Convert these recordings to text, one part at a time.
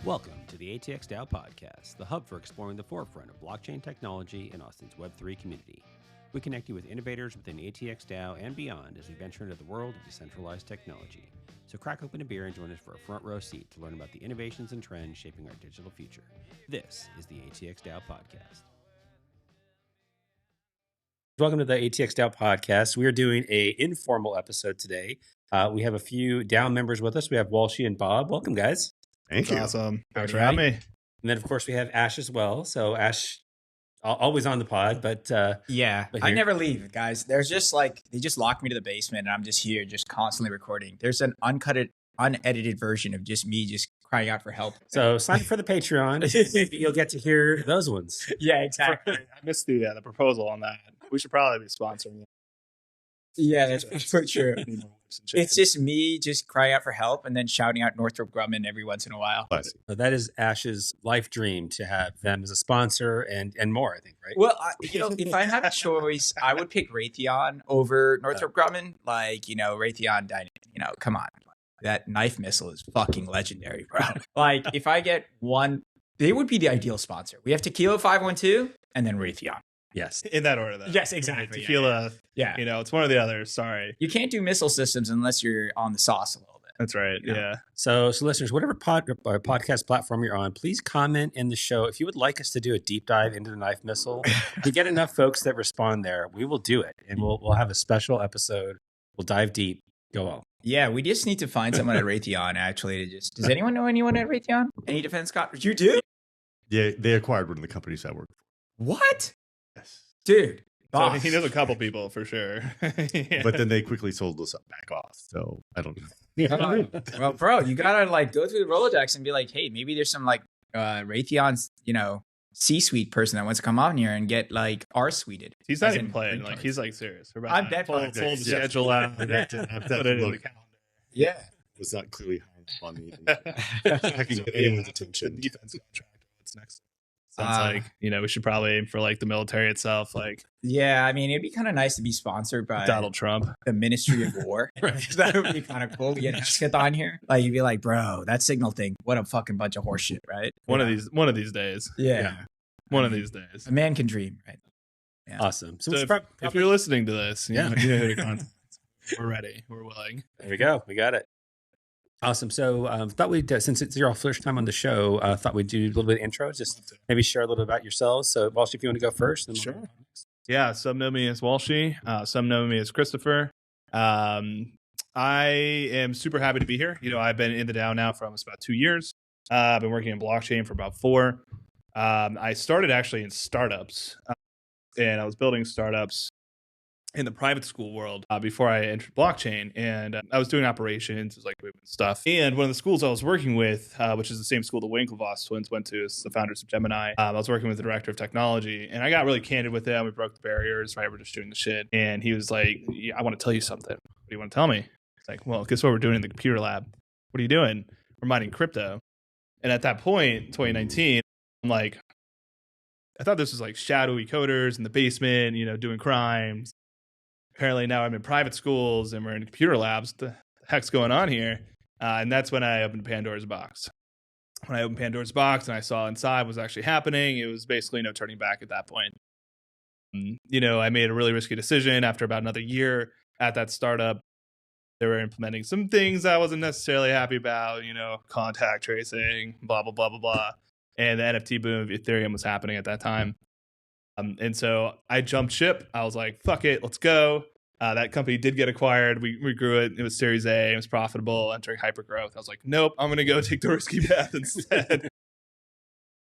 Welcome to the ATX DAO podcast, the hub for exploring the forefront of blockchain technology in Austin's Web3 community. We connect you with innovators within ATX DAO and beyond as we venture into the world of decentralized technology. So crack open a beer and join us for a front row seat to learn about the innovations and trends shaping our digital future. This is the ATX DAO podcast. Welcome to the ATX DAO podcast. We are doing an informal episode today. We have a few DAO members with us. We have Walshy and Bob. Welcome, guys. Thank you. Awesome. Thanks for having me. And then, of course, we have Ash as well. So Ash, always on the pod, but yeah, but I never leave, guys. There's just like, they just locked me to the basement and I'm just here, just constantly recording. There's an unedited version of just me just crying out for help. So sign up for the Patreon. You'll get to hear those ones. Yeah, exactly. I missed the proposal on that. We should probably be sponsoring it. Yeah, that's for sure. It's just me just crying out for help and then shouting out Northrop Grumman every once in a while. So that is Ash's life dream, to have them as a sponsor and more, I think, right? Well, if I have a choice, I would pick Raytheon over Northrop Grumman. Like, Raytheon, come on. That knife missile is fucking legendary, bro. Like, if I get one, they would be the ideal sponsor. We have Tequila 512 and then Raytheon. Yes. In that order, though. Yes, exactly. Tequila. Yeah. It's one or the other. Sorry. You can't do missile systems unless you're on the sauce a little bit. That's right. Yeah. So listeners, whatever podcast platform you're on, please comment in the show. If you would like us to do a deep dive into the knife missile, if we get enough folks that respond there, we will do it. And we'll have a special episode. We'll dive deep. Go on. Yeah, we just need to find someone at Raytheon, actually, to just... Does anyone know anyone at Raytheon? Any defense contractors? You do? Yeah, they acquired one of the companies I work for. What? Yes. Dude. So he knows a couple people for sure. Yeah. But then they quickly sold us back off. So I don't know. Well, bro, you gotta go through the Rolodex and be like, hey, maybe there's some Raytheon's, C-suite person that wants to come on here and get R-suited. He's not even playing. He's serious. We're about I bet. Pull the schedule out. Put it in the calendar. Yeah. Was not clearly on me. I can get anyone's attention. Defense contract. What's next? Sounds we should probably aim for the military itself. Yeah, I mean, it'd be kind of nice to be sponsored by Donald Trump, the Ministry of War. That would be kind of cool to get Hesketh on here. You'd be like, bro, that signal thing, what a fucking bunch of horseshit, right? One of these days. Yeah. One of these days. A man can dream, right? Yeah. Awesome. So if you're listening to this, you know who to contact. We're ready. We're willing. There we go. We got it. Awesome. So thought we'd, since it's your first time on the show, thought we'd do a little bit of intro, just maybe share a little bit about yourselves. So Walshy, if you want to go first. Then sure. Yeah. Some know me as Walshy. Some know me as Christopher. I am super happy to be here. I've been in the DAO now for almost about 2 years. I've been working in blockchain for about 4. I started actually in startups, and I was building startups in the private school world before I entered blockchain. And I was doing operations, it was moving stuff. And one of the schools I was working with, which is the same school the Winklevoss twins went to, is the founders of Gemini. I was working with the director of technology, and I got really candid with him. We broke the barriers, right? We're just doing the shit. And he was like, yeah, I want to tell you something. What do you want to tell me? It's like, well, guess what we're doing in the computer lab? What are you doing? We're mining crypto. And at that point, 2019, I'm like, I thought this was shadowy coders in the basement, doing crimes. Apparently now I'm in private schools and we're in computer labs. What the heck's going on here? And that's when I opened Pandora's box. When I opened Pandora's box and I saw inside what was actually happening, it was basically no turning back at that point. I made a really risky decision after about another year at that startup. They were implementing some things I wasn't necessarily happy about, contact tracing, blah, blah, blah, blah, blah. And the NFT boom of Ethereum was happening at that time. And so I jumped ship. I was like, fuck it, let's go. That company did get acquired. We grew it. It was Series A. It was profitable, entering hypergrowth. I was like, nope, I'm going to go take the risky path instead.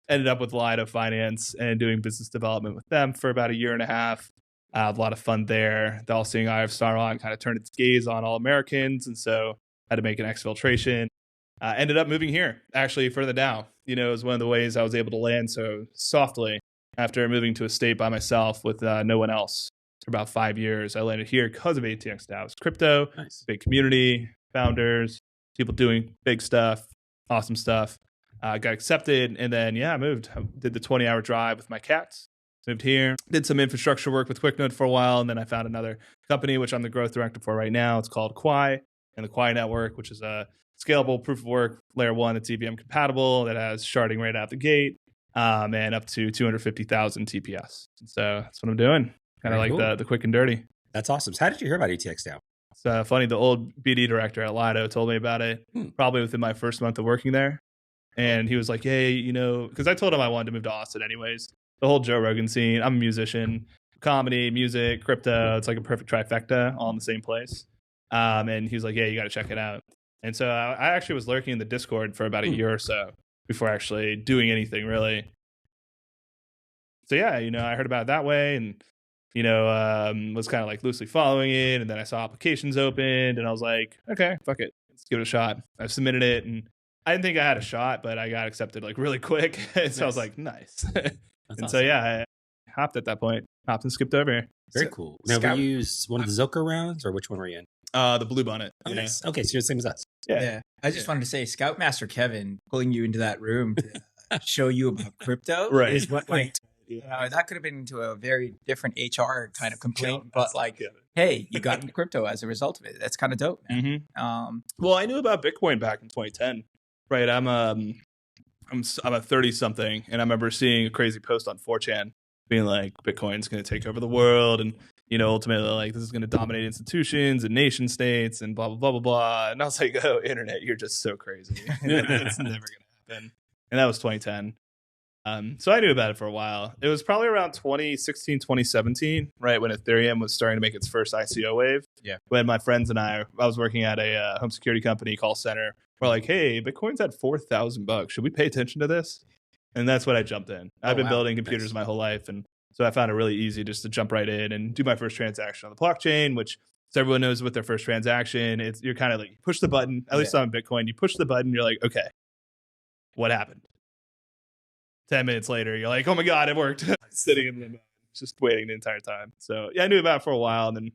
Ended up with Lido Finance and doing business development with them for about 1.5 years. A lot of fun there. The all-seeing eye of Sauron kind of turned its gaze on all Americans, and so had to make an exfiltration. Ended up moving here, actually, for the DAO. It was one of the ways I was able to land so softly after moving to a state by myself with no one else for about 5 years. I landed here because of ATX DAO. It's crypto, nice. Big community, founders, people doing big stuff, awesome stuff. Got accepted, and then, I moved. I did the 20-hour drive with my cats. Moved here, did some infrastructure work with QuickNode for a while, and then I found another company, which I'm the growth director for right now. It's called Quai, and the Quai Network, which is a scalable proof of work layer 1 that's EVM compatible, that has sharding right out the gate, and up to 250,000 TPS. So that's what I'm doing. Kind of like cool. the quick and dirty. That's awesome. So how did you hear about ATX DAO? It's funny. The old BD director at Lido told me about it probably within my first month of working there. And he was like, hey, because I told him I wanted to move to Austin anyways. The whole Joe Rogan scene. I'm a musician, comedy, music, crypto. It's like a perfect trifecta all in the same place. And he was like, yeah, you got to check it out. And so I actually was lurking in the Discord for about a year or so before actually doing anything really. So yeah, I heard about it that way and, was kind of like loosely following it. And then I saw applications opened and I was like, okay, fuck it. Let's give it a shot. I submitted it and I didn't think I had a shot, but I got accepted like really quick. So I was like, nice. And awesome. So yeah, I hopped at that point, hopped and skipped over here. Very cool. Now, were you use one of the Zoka rounds or which one were you in? The Blue Bonnet. Oh, nice. Okay, so you're the same as us. Yeah. I just wanted to say, Scoutmaster Kevin pulling you into that room to show you about crypto is what that could have been into a very different HR kind of complaint, but like, hey, you got into crypto as a result of it. That's kind of dope. Well, I knew about Bitcoin back in 2010. Right, I'm a 30-something, and I remember seeing a crazy post on 4chan being like, Bitcoin's going to take over the world, and ultimately like this is going to dominate institutions and nation states, and blah blah blah blah blah. And I was like, oh, internet, you're just so crazy. It's never going to happen. And that was 2010. So I knew about it for a while. It was probably around 2016, 2017, right when Ethereum was starting to make its first ICO wave. Yeah. When my friends and I was working at a home security company call center. We're like, hey, Bitcoin's at $4,000. Should we pay attention to this? And that's when I jumped in. I've been building computers my whole life. And so I found it really easy just to jump right in and do my first transaction on the blockchain, which everyone knows with their first transaction. You're kind of like, you push the button, at least on Bitcoin, you push the button, you're like, okay, what happened? 10 minutes later, you're like, oh my God, it worked. Sitting in limbo, just waiting the entire time. So yeah, I knew about it for a while. And then,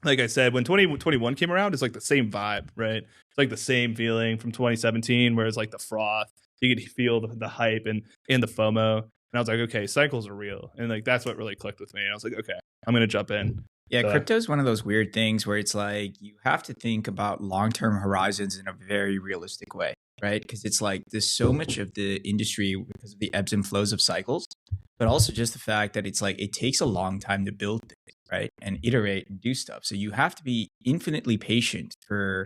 like I said, when 2021 came around, it's like the same vibe, right? It's like the same feeling from 2017, where it's like the froth. You could feel the hype and the FOMO. And I was like, okay, cycles are real. And like, that's what really clicked with me. I was like, okay, I'm going to jump in. Yeah, crypto is one of those weird things where it's like, you have to think about long-term horizons in a very realistic way, right? Because it's like, there's so much of the industry because of the ebbs and flows of cycles, but also just the fact that it's like, it takes a long time to build things, right? And iterate and do stuff. So you have to be infinitely patient for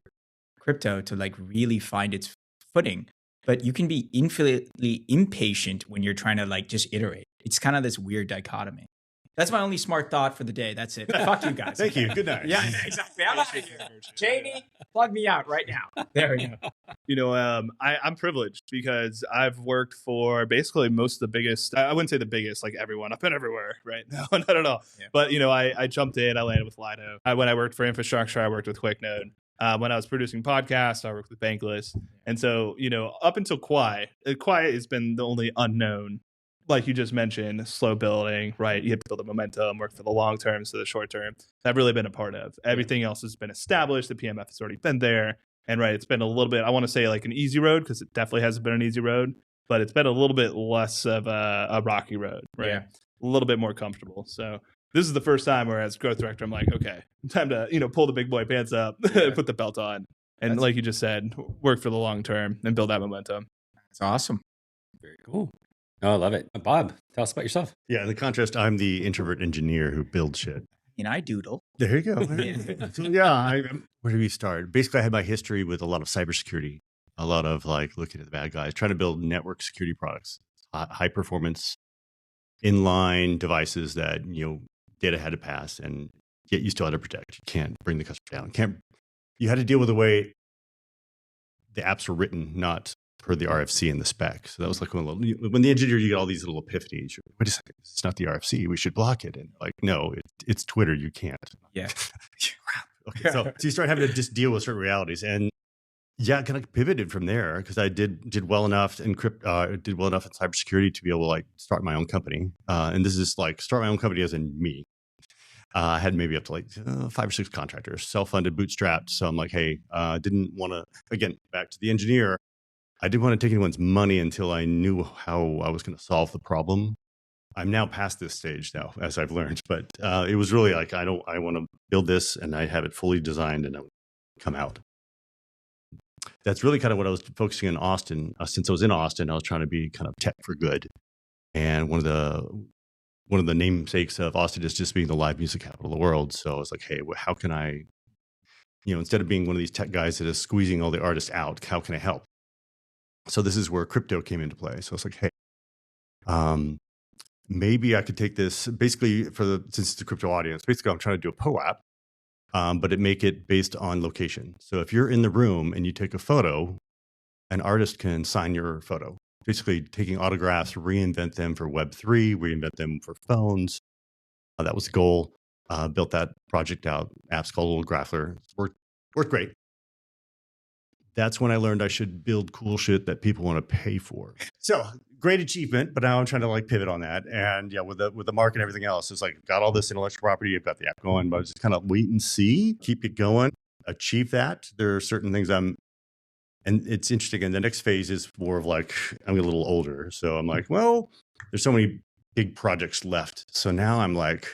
crypto to like really find its footing, but you can be infinitely impatient when you're trying to like just iterate. It's kind of this weird dichotomy. That's my only smart thought for the day. That's it. Fuck you guys. Thank you. Good night. Yeah, exactly. I'm out of here. Jamie, plug me out right now. There we go. I'm privileged because I've worked for basically most of the biggest, I wouldn't say the biggest, like everyone. I've been everywhere, right? No, not at all. Yeah. But, I jumped in, I landed with Lido. When I worked for infrastructure, I worked with QuickNode. When I was producing podcasts, I worked with Bankless. And so, up until Quai has been the only unknown. Like you just mentioned, slow building, right? You have to build the momentum, work for the long term, so the short term. I've really been a part of. Everything else has been established. The PMF has already been there. And right, it's been a little bit, I want to say like an easy road, because it definitely hasn't been an easy road, but it's been a little bit less of a rocky road, right? Yeah. A little bit more comfortable. So this is the first time where as growth director, I'm like, okay, time to, pull the big boy pants up, put the belt on. And like you just said, work for the long term and build that momentum. That's awesome. Very cool. Oh, I love it. Bob, tell us about yourself. Yeah, in the contrast, I'm the introvert engineer who builds shit. I doodle. There you go. So, where do we start? Basically, I had my history with a lot of cybersecurity, a lot of like looking at the bad guys, trying to build network security products, high performance, inline devices that, data had to pass, and yet you still had to protect. You can't bring the customer down. You had to deal with the way the apps were written, not per the RFC and the spec. So that was like when the engineer, you get all these little epiphanies. Wait a second, it's not the RFC. We should block it. And like, no, it's Twitter. You can't. Yeah. Okay. So you start having to just deal with certain realities. And yeah, kind of pivoted from there because I did well enough in did well enough in cybersecurity to be able to like start my own company. And this is like start my own company as in me. I had maybe up to like 5 or 6 contractors, self-funded, bootstrapped. So I'm like, hey, didn't want to, again, back to the engineer. I didn't want to take anyone's money until I knew how I was going to solve the problem. I'm now past this stage now, as I've learned. But it was really like, I want to build this and I have it fully designed and I would come out. that's really kind of what I was focusing in Austin. Since I was in Austin, I was trying to be kind of tech for good. And one of the namesakes of Austin is just being the live music capital of the world. So I was like, hey, how can I, instead of being one of these tech guys that is squeezing all the artists out, how can I help? So this is where crypto came into play. So I was like, hey, maybe I could take this basically since it's a crypto audience, basically I'm trying to do a POAP, but make it based on location. So if you're in the room and you take a photo, an artist can sign your photo. Basically taking autographs, reinvent them for Web3, reinvent them for phones. That was the goal. Built that project out. App's called Graphler. Worked great. That's when I learned I should build cool shit that people want to pay for. So great achievement, but now I'm trying to like pivot on that. And yeah, with the market and everything else, it's like got all this intellectual property. I've got the app going, but I just kind of wait and see, keep it going, achieve that. There are certain things and it's interesting. And the next phase is more of like, I'm a little older. So I'm like, well, there's so many big projects left. So now I'm like,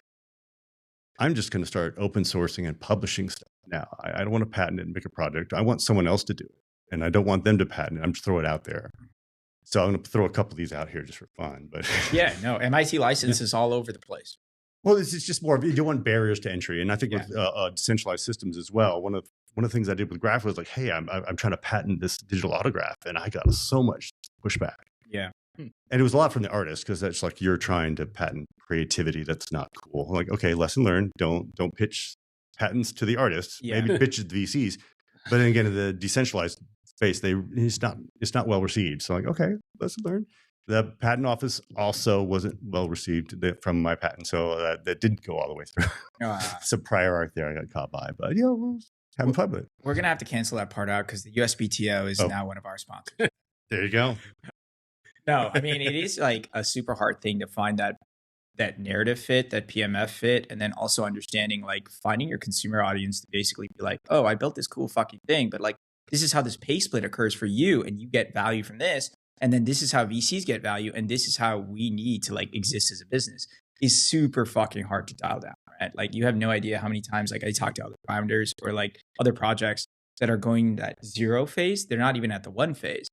I'm just going to start open sourcing and publishing stuff. Now, I don't want to patent it and make a project. I want someone else to do it. And I don't want them to patent it. I'm just throw it out there. So I'm going to throw a couple of these out here just for fun. But yeah, no, MIT licenses all over the place. Well, this is just more of, you don't want barriers to entry. And I think with decentralized systems as well, one of the things I did with Graph was like, hey, I'm trying to patent this digital autograph. And I got so much pushback. Yeah. And it was a lot from the artist, because that's like, you're trying to patent creativity. That's not cool. I'm like, okay, lesson learned. Don't pitch patents to the artists. Yeah. Maybe pitch to the VCs. But then again, in the decentralized space, it's not well received. So I'm like, okay, lesson learned. The patent office also wasn't well received from my patent. So that didn't go all the way through. Some prior art there I got caught by. But having fun with it. We're going to have to cancel that part out because the USBTO is now one of our sponsors. There you go. No, I mean, it is like a super hard thing to find that narrative fit, that PMF fit, and then also understanding, like, finding your consumer audience to basically be like, oh, I built this cool fucking thing, but like, this is how this pay split occurs for you, and you get value from this, and then this is how VCs get value, and this is how we need to like exist as a business, is super fucking hard to dial down, right? Like, you have no idea how many times like I talk to other founders or like other projects that are going that 0 phase. They're not even at the 1 phase,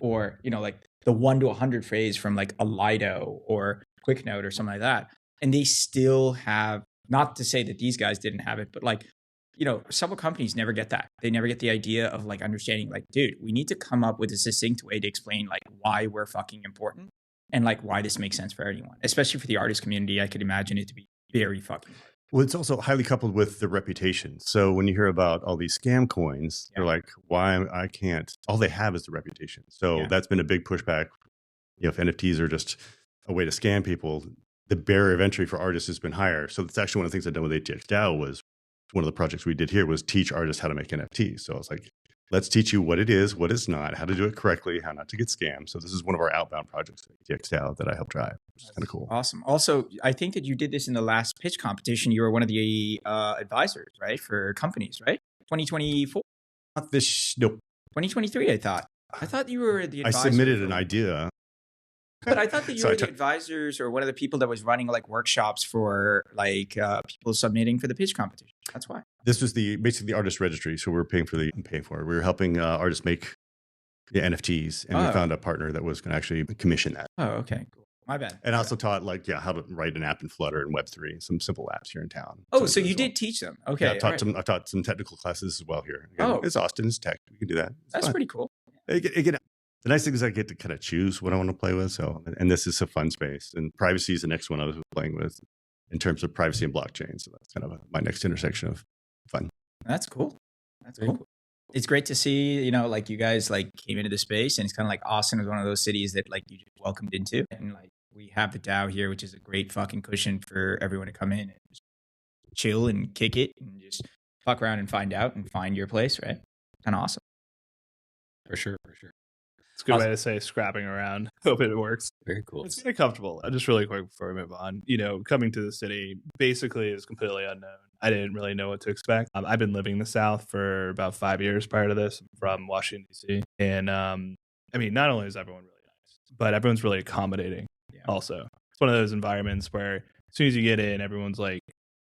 or like the 1 to 100 phase from like a Lido or QuickNote or something like that. And they still have, not to say that these guys didn't have it, but like, several companies never get that. They never get the idea of like understanding, like, dude, we need to come up with a succinct way to explain like why we're fucking important and like why this makes sense for anyone, especially for the artist community. I could imagine it to be very fucking hard. Well, it's also highly coupled with the reputation. So when you hear about all these scam coins, they're like, why I can't, all they have is the reputation. So that's been a big pushback. If NFTs are just a way to scam people, the barrier of entry for artists has been higher. So that's actually one of the things I've done with ATX DAO. Was one of the projects we did here was teach artists how to make NFTs. So I was like, let's teach you what it is, what it's not, how to do it correctly, how not to get scammed. So this is one of our outbound projects at ATX DAO that I helped drive, which is kind of cool. Awesome. Also, I think that you did this in the last pitch competition. You were one of the advisors, right, for companies, right? 2024? Not this, nope. 2023, I thought. I thought you were the advisor. I submitted an idea. But I thought that you were the advisors or one of the people that was running like workshops for like people submitting for the pitch competition. That's why. This was basically the artist registry. So we were paying for it. We were helping artists make NFTs, and we found a partner that was going to actually commission that. Oh, okay. Cool. My bad. And I also taught how to write an app in Flutter and Web3, some simple apps here in town. Oh, so you did teach them. Okay. Yeah, I've taught some technical classes as well here. Again, it's Austin, it's tech. We can do that. That's pretty cool. The nice thing is I get to kind of choose what I want to play with. So, and this is a fun space, and privacy is the next one I was playing with in terms of privacy and blockchain. So that's kind of my next intersection of fun. That's cool. That's cool. It's great to see, like you guys like came into the space, and it's kind of like Austin is one of those cities that like you just welcomed into, and like we have the DAO here, which is a great fucking cushion for everyone to come in and just chill and kick it and just fuck around and find out and find your place, right? Kind of awesome. For sure. It's a good way to say scrapping around. Hope it works. Very cool. It's very comfortable. Just really quick before we move on, coming to the city basically is completely unknown. I didn't really know what to expect. I've been living in the South for about 5 years prior to this. I'm from Washington, D.C. And not only is everyone really nice, but everyone's really accommodating also. It's one of those environments where as soon as you get in, everyone's like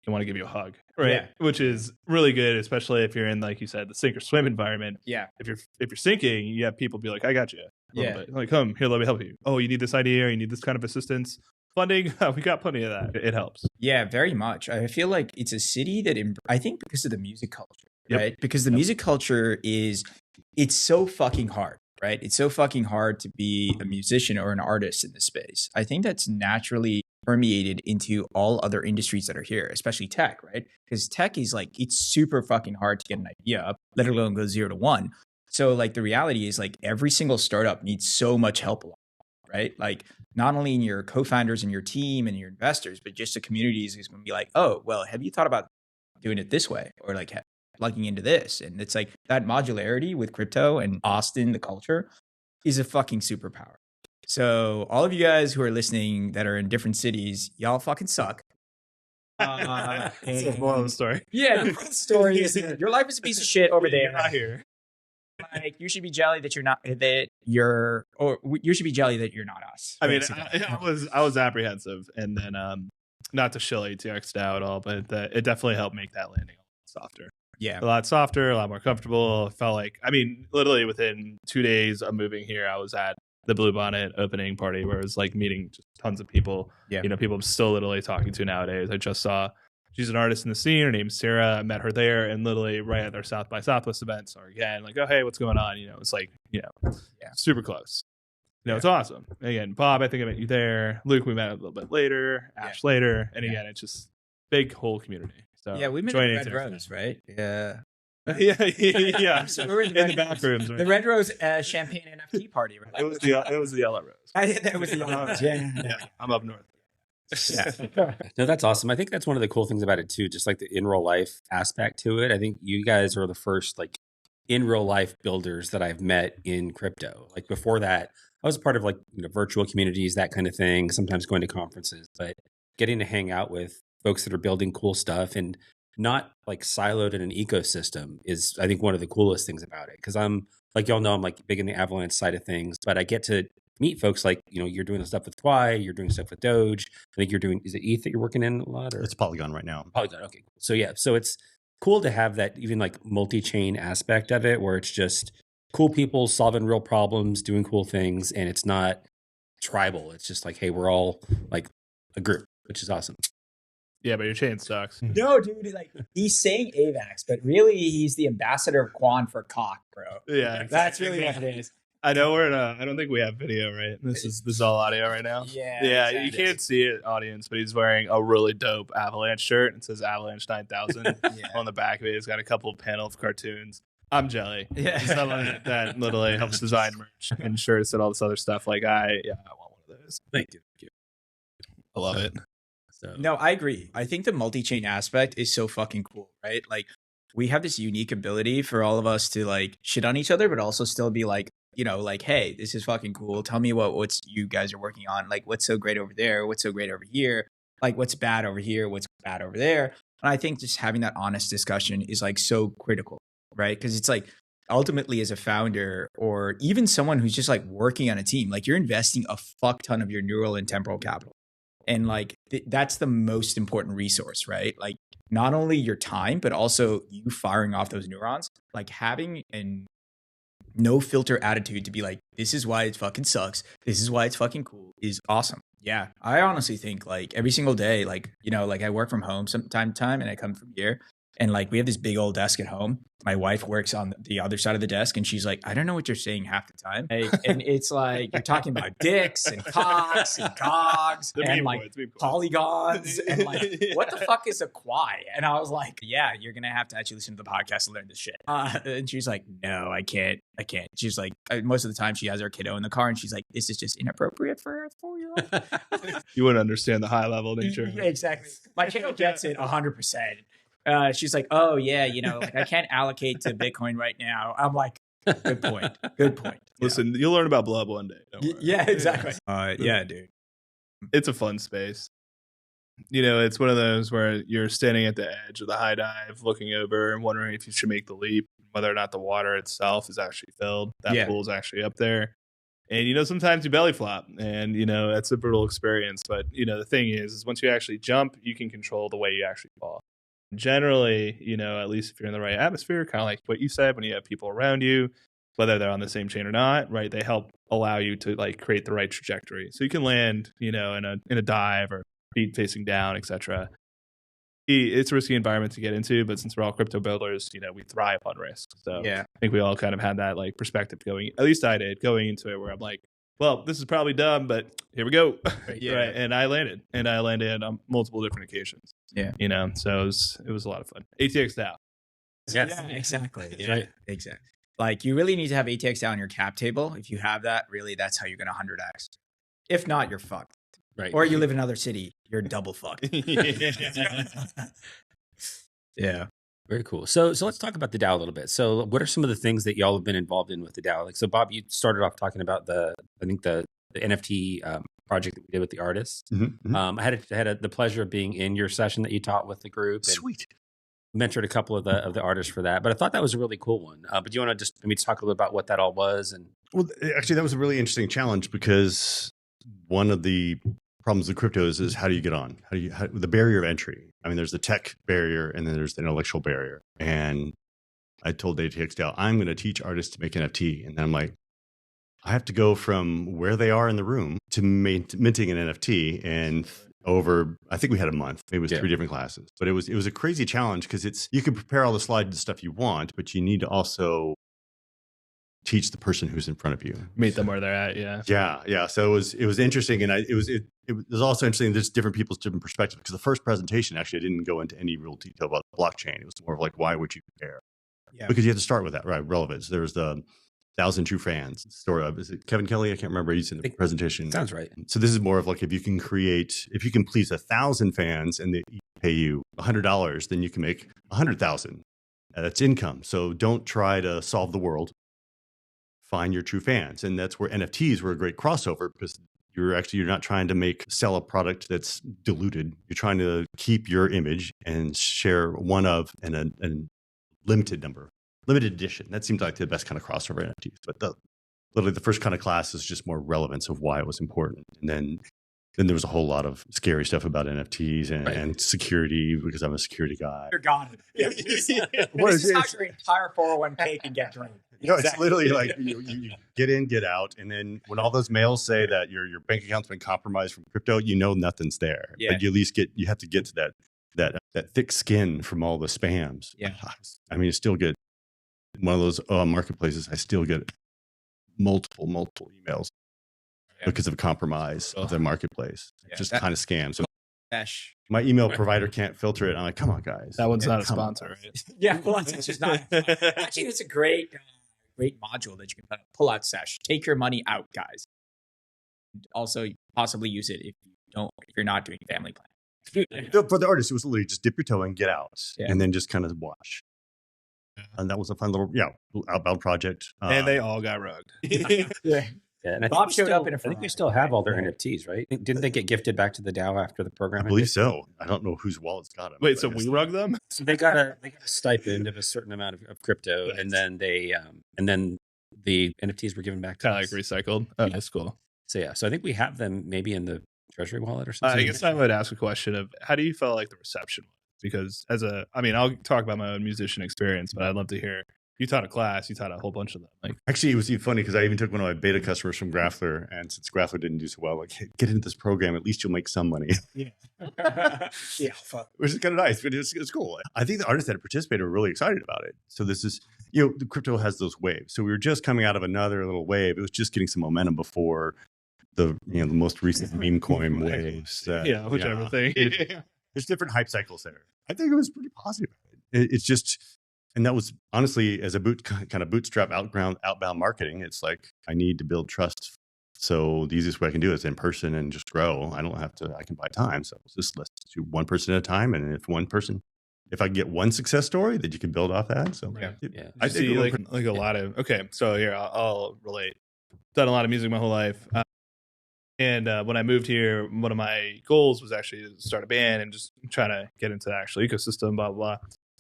and want to give you a hug, right? Yeah. Which is really good, especially if you're in, like you said, the sink or swim environment. Yeah. If you're sinking, you have people be like, I got you. Yeah. Bit. Like, come here, let me help you. Oh, you need this idea, or you need this kind of assistance. Funding, we got plenty of that. It helps. Yeah, very much. I feel like it's a city that I think because of the music culture, right? Because the music culture it's so fucking hard, right? It's so fucking hard to be a musician or an artist in this space. I think that's naturally permeated into all other industries that are here, especially tech, right? Because tech is like, it's super fucking hard to get an idea up, let alone go 0 to 1. So like the reality is like every single startup needs so much help along, right? Like not only in your co-founders and your team and your investors, but just the communities is going to be like, oh, well, have you thought about doing it this way? Or like plugging into this? And it's like that modularity with crypto and Austin, the culture, is a fucking superpower. So all of you guys who are listening that are in different cities, y'all fucking suck. That's the moral of the story. Yeah, the story is your life is a piece of shit over there. You're not here. Like you should be jelly that you should be jelly that you're not us. I mean, I was apprehensive, and then not to shill ATX DAO at all, but it definitely helped make that landing a lot softer. Yeah, a lot softer, a lot more comfortable. It felt like, I mean, literally within 2 days of moving here, I was at the Bluebonnet opening party where it was like meeting just tons of people. Yeah, you know, people I'm still literally talking to nowadays. I just saw. She's an artist in the scene. Her name's Sarah. I met her there, and literally right at their South by Southwest event. So again, like, oh hey, what's going on? You know, it's like, you know, super close. You know, it's awesome. Again, Bob, I think I met you there. Luke, we met a little bit later. Ash later, and again, it's just big whole community. So yeah, we met in Red Rose, right? Yeah. yeah. So we're in the back rooms. Right? The Red Rose champagne NFT party, right? It was the Yellow Rose. It was the Yellow Rose. Yeah. I'm up north. Yeah. No, that's awesome. I think that's one of the cool things about it too, just like the in real life aspect to it. I think you guys are the first like in real life builders that I've met in crypto. Like before that, I was a part of like, you know, virtual communities, that kind of thing, sometimes going to conferences, but getting to hang out with folks that are building cool stuff and not like siloed in an ecosystem is, I think, one of the coolest things about it. Cause I'm like, y'all know, I'm like big in the Avalanche side of things, but I get to meet folks like, you know, you're doing stuff with Quai, you're doing stuff with Doge. I think you're doing, is it ETH that you're working in a lot? Or? It's Polygon right now. Polygon. Okay. Cool. So yeah, so it's cool to have that even like multi-chain aspect of it where it's just cool people solving real problems, doing cool things. And it's not tribal. It's just like, hey, we're all like a group, which is awesome. Yeah, but your chain sucks. No, dude, like he's saying AVAX, but really he's the ambassador of Quan for cock, bro. Yeah. That's really what it is. I know we're in I don't think we have video, right? This is all audio right now. Yeah. Yeah, exactly. you can't see it, audience, but he's wearing a really dope Avalanche shirt. It says Avalanche 9000 on the back of it. It's got a couple of panel of cartoons. I'm jelly. Yeah. It's not like that literally helps design merch and shirts and all this other stuff. Like I want one of those. Thank you. I love it. So No, I agree. I think the multi-chain aspect is so fucking cool, right? Like we have this unique ability for all of us to like shit on each other, but also still be like, you know, like, hey, this is fucking cool. Tell me what's you guys are working on. Like, what's so great over there? What's so great over here? Like, what's bad over here? What's bad over there? And I think just having that honest discussion is like so critical, right? Because it's like ultimately as a founder or even someone who's just like working on a team, like you're investing a fuck ton of your neural and temporal capital. And like, that's the most important resource, right? Like not only your time, but also you firing off those neurons, like having an no filter attitude to be like, this is why it fucking sucks. This is why it's fucking cool is awesome. Yeah. I honestly think like every single day, like, you know, like I work from home some time to time and I come from here and like we have this big old desk at home. My wife works on the other side of the desk and she's like, I don't know what you're saying half the time. And it's like, you're talking about dicks and cocks and cogs and like polygons and like, what the fuck is a Quai? And I was like, yeah, you're going to have to actually listen to the podcast to learn this shit. And she's like, no, I can't. She's like, most of the time she has her kiddo in the car and she's like, this is just inappropriate for a 4-year-old. You wouldn't understand the high level nature. Yeah, exactly. My kiddo gets it 100%. She's like, oh yeah, you know, like I can't allocate to Bitcoin right now. I'm like, good point. Listen, you'll learn about Blob one day. Don't worry. Yeah, exactly. Yeah, dude. It's a fun space. You know, it's one of those where you're standing at the edge of the high dive, looking over and wondering if you should make the leap, whether or not the water itself is actually filled. That pool is actually up there. And, you know, sometimes you belly flop and, you know, that's a brutal experience. But, you know, the thing is once you actually jump, you can control the way you actually fall. Generally, you know, at least if you're in the right atmosphere, kind of like what you said, when you have people around you, whether they're on the same chain or not, right, they help allow you to like create the right trajectory. So you can land, you know, in a dive or feet facing down, etc. It's a risky environment to get into, but since we're all crypto builders, you know, we thrive on risk. So Yeah. I think we all kind of had that like perspective going, at least I did, going into it, where I'm like, well, this is probably dumb, but here we go. Yeah. Right. And I landed on multiple different occasions. Yeah. You know, so it was a lot of fun. ATX DAO. Yes. Yeah, exactly. Yeah, Right. exactly. Like you really need to have ATX DAO on your cap table. If you have that, really, that's how you're going to 100x. If not, you're fucked. Right. Or you live in another city, you're double fucked. Yeah. Very cool. So let's talk about the DAO a little bit. So what are some of the things that y'all have been involved in with the DAO? Like, so Bob, you started off talking about the NFT project that we did with the artists. Mm-hmm. I had the pleasure of being in your session that you taught with the group. And Sweet. mentored a couple of the artists for that, but I thought that was a really cool one. But do you want to just maybe talk a little about what that all was? And Well, actually, that was a really interesting challenge because one of the problems of crypto is how do you get on? The barrier of entry? I mean, there's the tech barrier and then there's the intellectual barrier. And I told ATX DAO, I'm going to teach artists to make NFT. And then I'm like, I have to go from where they are in the room to minting an NFT. And over, I think we had a month. It was 3 different classes, but it was a crazy challenge because you can prepare all the slides and stuff you want, but you need to also teach the person who's in front of you. Meet them where they're at. Yeah. Yeah. So it was interesting, and it was also interesting. There's different people's different perspectives because the first presentation actually I didn't go into any real detail about the blockchain. It was more of like, why would you care? Yeah. Because you have to start with that, right? Relevance. There's the 1,000 True Fans story of, is it Kevin Kelley? I can't remember. He's in the presentation. sounds right. So this is more of like, if you can please 1,000 fans and they pay you $100, then you can make 100,000. That's income. So don't try to solve the world. Find your true fans. And that's where NFTs were a great crossover because you're not trying to sell a product that's diluted. You're trying to keep your image and share one of and a limited edition. That seemed like the best kind of crossover NFTs. But literally the first kind of class is just more relevance of why it was important. And then there was a whole lot of scary stuff about NFTs and security because I'm a security guy. You're gone. This is how your entire 401k can get drained. No, it's literally like you get in, get out. And then when all those mails say that your bank account's been compromised from crypto, you know nothing's there. Yeah. But you at least you have to get to that thick skin from all the spams. Yeah. I mean, you still get one of those marketplaces. I still get multiple emails because of compromise of their marketplace. Yeah. Just kind of scam. So My email provider can't filter it. I'm like, come on, guys. That one's not a sponsor, right? Yeah, well, it's just not. Actually, it's a great module that you can pull out Sesh. Take your money out, guys. Also, possibly use it if you're not doing family planning. For the artist, it was literally just dip your toe and get out, and then just kind of watch. And that was a fun little outbound project. And they all got rugged. Yeah, and Bob showed up in a I think we still have all their NFTs, right? Didn't they get gifted back to the DAO after the program? I believe so. I don't know whose wallet's got them. Wait, so we rug them? So they got a stipend of a certain amount of crypto, Nice. and then the NFTs were given back to Kind of us. like recycled. Oh, that's cool. So I think we have them maybe in the treasury wallet or something. I guess I would ask a question of how do you feel like the reception was? Because I'll talk about my own musician experience, but I'd love to hear. You taught a class, you taught a whole bunch of them. Like, actually, it was even funny because I even took one of my beta customers from Graffler, and since Graffler didn't do so well, like, hey, get into this program, at least you'll make some money. Yeah, Which is kind of nice, but it's cool. I think the artists that participated were really excited about it. So this is, the crypto has those waves. So we were just coming out of another little wave. It was just getting some momentum before the most recent meme coin waves. Whichever thing. There's different hype cycles there. I think it was pretty positive. It's just. And that was honestly, as a bootstrap outbound marketing, it's like, I need to build trust. So the easiest way I can do it is in person and just grow. I don't have to, I can buy time. So let's do one person at a time. And if I get one success story that you can build off that. So I see like a lot of, so here I'll relate. Done a lot of music my whole life. And when I moved here, one of my goals was actually to start a band and just try to get into the actual ecosystem, blah, blah, blah.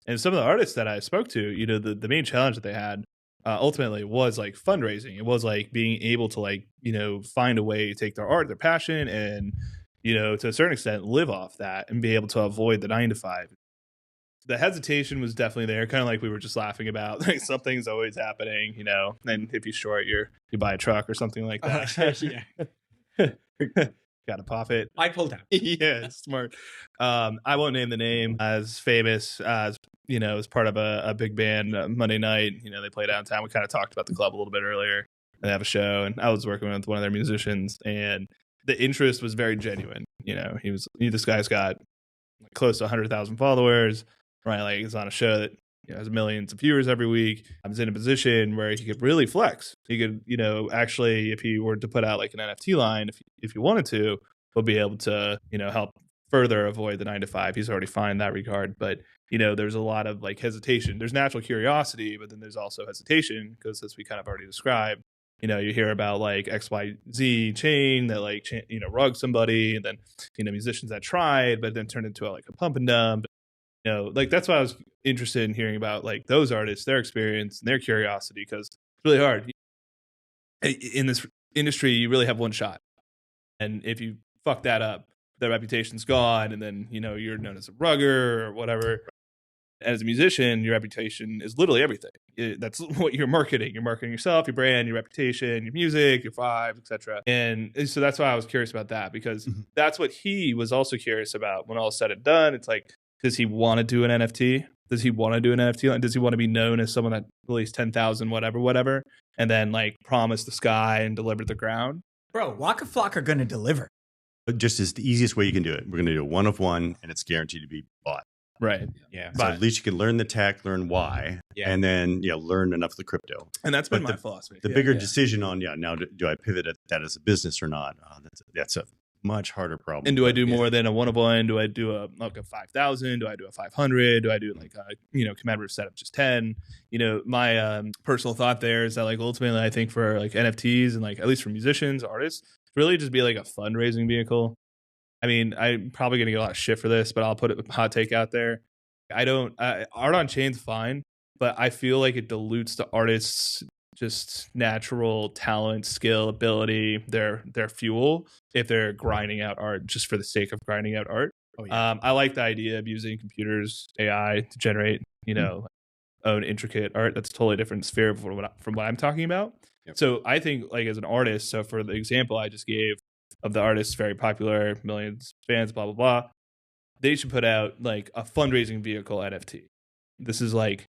And some of the artists that I spoke to, the main challenge that they had ultimately was like fundraising. It was like being able to like, you know, find a way to take their art, their passion, and, you know, to a certain extent live off that and be able to avoid the 9 to 5. The hesitation was definitely there, kind of like we were just laughing about. Like something's always happening, you know. And if you short, you buy a truck or something like that. Yeah. Got to pop it. I pulled out. Yeah, smart. I won't name the name. As famous as, you know, as part of a big band Monday night. You know, they play downtown. We kind of talked about the club a little bit earlier. They have a show, and I was working with one of their musicians, and the interest was very genuine. You know, this guy's got close to 100,000 followers. Right, like he's on a show that, you know, has millions of viewers every week. I was in a position where he could really flex. He could, you know, actually, if he were to put out like an NFT line, if he wanted to, he'll be able to, you know, help further avoid the 9 to 5. He's already fine in that regard. But, you know, there's a lot of like hesitation. There's natural curiosity, but then there's also hesitation because, as we kind of already described, you know, you hear about like XYZ chain that like, you know, rug somebody, and then, you know, musicians that tried, but then turned into like a pump and dump. You know, like that's why I was interested in hearing about like those artists, their experience and their curiosity, because it's really hard. In this industry, you really have one shot. And if you fuck that up, their reputation's gone, and then, you know, you're known as a rugger or whatever. As a musician, your reputation is literally everything. That's what you're marketing. You're marketing yourself, your brand, your reputation, your music, your vibe, etc. And so that's why I was curious about that, because that's what he was also curious about when all is said and done. It's like, does he want to do an NFT? Does he want to do an NFT? Does he want to be known as someone that released 10,000 whatever, and then like promise the sky and deliver the ground? Bro, Waka Flocka are going to deliver. But just as the easiest way you can do it. We're going to do a one of one, and it's guaranteed to be bought. Right. Yeah. So at least you can learn the tech, learn why, and then learn enough of the crypto. And that's been my philosophy. The bigger decision on now do I pivot at that as a business or not? That's a much harder problem. And do I do more than a one of one? Do I do a 5,000? Do I do a 500? Do I do like a, you know, commemorative setup just 10? You know, my personal thought there is that like ultimately I think for like NFTs and like at least for musicians, artists, really just be like a fundraising vehicle. I mean, I'm probably going to get a lot of shit for this, but I'll put a hot take out there. Art on chain's fine, but I feel like it dilutes the artists' just natural talent, skill, ability, their fuel, if they're grinding out art just for the sake of grinding out art. Oh, yeah. I like the idea of using computers, AI to generate, you know, own intricate art. That's a totally different sphere from what I'm talking about. Yep. So I think like as an artist, so for the example I just gave of the artists, very popular, millions of fans, blah, blah, blah, they should put out like a fundraising vehicle NFT. This is like,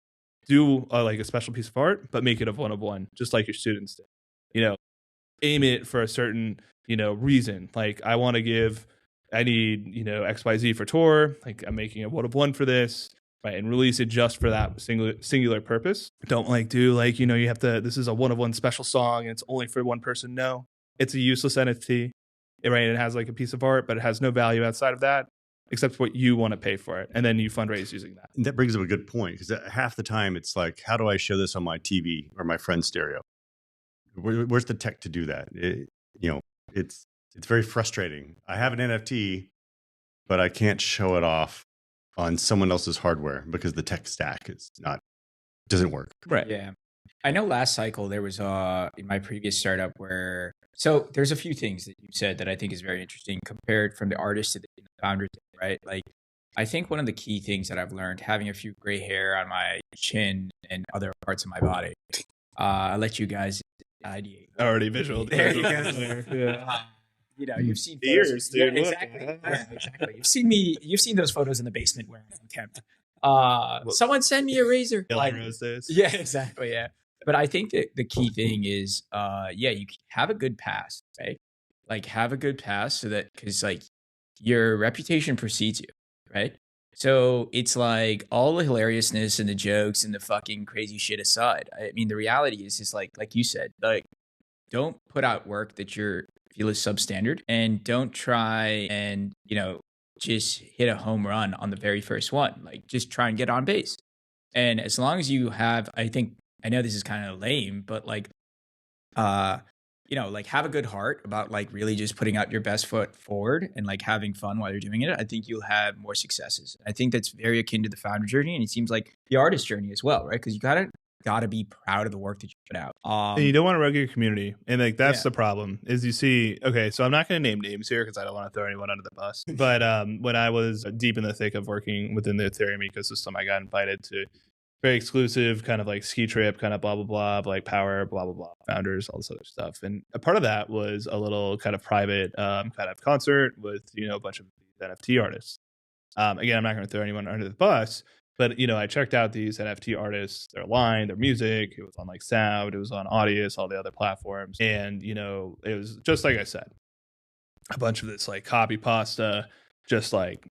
do like a special piece of art, but make it a one of one, just like your students did. You know, aim it for a certain, you know, reason. Like I need, you know, XYZ for tour. Like I'm making a one of one for this, right? And release it just for that singular purpose. Don't like do like, you know, you have to, this is a one of one special song and it's only for one person. No, it's a useless NFT, right? It has like a piece of art, but it has no value outside of that, except what you want to pay for it. And then you fundraise using that. And that brings up a good point, because half the time it's like, how do I show this on my TV or my friend's stereo? Where's the tech to do that? It's very frustrating. I have an NFT, but I can't show it off on someone else's hardware because the tech stack doesn't work. Right. Yeah. I know last cycle there was in my previous startup where, so there's a few things that you said that I think is very interesting compared from the artist to the founder, right? Like I think one of the key things that I've learned, having a few gray hair on my chin and other parts of my body, I'll let you guys ideate. Already visual. There you go. Yeah. You know, you've seen photos. Ears, dude. Yeah, exactly. Yeah, exactly. You've seen those photos in the basement where I'm camped. Someone send me a razor. Like, Rose days. Yeah, exactly. Yeah. But I think that the key thing is, you have a good pass, right? Like have a good pass so that, because like your reputation precedes you, right? So it's like all the hilariousness and the jokes and the fucking crazy shit aside. I mean, the reality is just like you said, like don't put out work that you feel is substandard, and don't try and, you know, just hit a home run on the very first one. Like just try and get on base. And as long as you have, I know this is kind of lame, but like, you know, like have a good heart about like really just putting out your best foot forward and like having fun while you're doing it. I think you'll have more successes. I think that's very akin to the founder journey. And it seems like the artist journey as well, right? Because you got to got to be proud of the work that you put out. And you don't want to rug your community. And like, that's Yeah. the problem is you see, okay, so I'm not going to name names here because I don't want to throw anyone under the bus. But when I was deep in the thick of working within the Ethereum ecosystem, I got invited to very exclusive kind of like ski trip, kind of blah, blah, blah, like power, blah, blah, blah, founders, all this other stuff. And a part of that was a little kind of private kind of concert with, you know, a bunch of NFT artists. Again, I'm not going to throw anyone under the bus, but, you know, I checked out these NFT artists, their line, their music. It was on like Sound, it was on Audius, all the other platforms. And, you know, it was just like I said, a bunch of this like copy pasta, just like,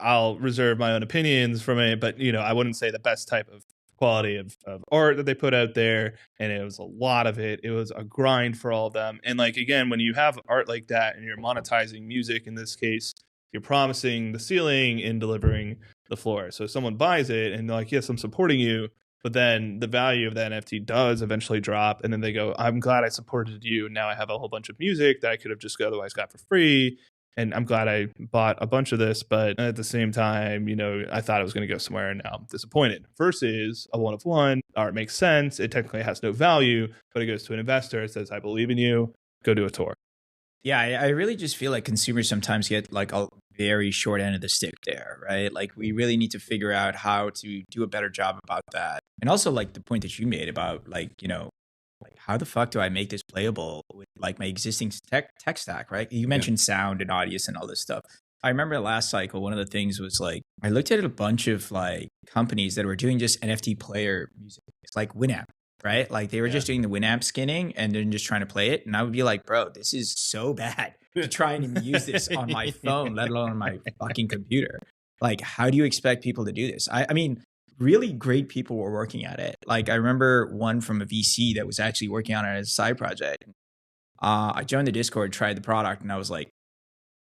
I'll reserve my own opinions from it, but, you know, I wouldn't say the best type of quality of art that they put out there. And it was a lot of it. It was a grind for all of them. And like, again, when you have art like that and you're monetizing music, in this case, you're promising the ceiling and delivering the floor. So someone buys it and they're like, yes, I'm supporting you. But then the value of that NFT does eventually drop. And then they go, I'm glad I supported you. Now I have a whole bunch of music that I could have just otherwise got for free. And I'm glad I bought a bunch of this, but at the same time, you know, I thought it was going to go somewhere and now I'm disappointed. Versus a one of one, art makes sense. It technically has no value, but it goes to an investor. It says, I believe in you. Go do a tour. Yeah, I really just feel like consumers sometimes get like a very short end of the stick there, right? Like we really need to figure out how to do a better job about that. And also like the point that you made about like, you know, like how the fuck do I make this playable with like my existing tech stack, right? You mentioned Sound and Audius and all this stuff. I remember last cycle, one of the things was like, I looked at a bunch of like companies that were doing just NFT player music. It's like Winamp, right? Like they were just doing the Winamp skinning and then just trying to play it. And I would be like, bro, this is so bad to try and even use this on my phone, let alone on my fucking computer. Like, how do you expect people to do this? I mean, really great people were working at it. Like I remember one from a VC that was actually working on it as a side project. I joined the Discord, tried the product, and I was like,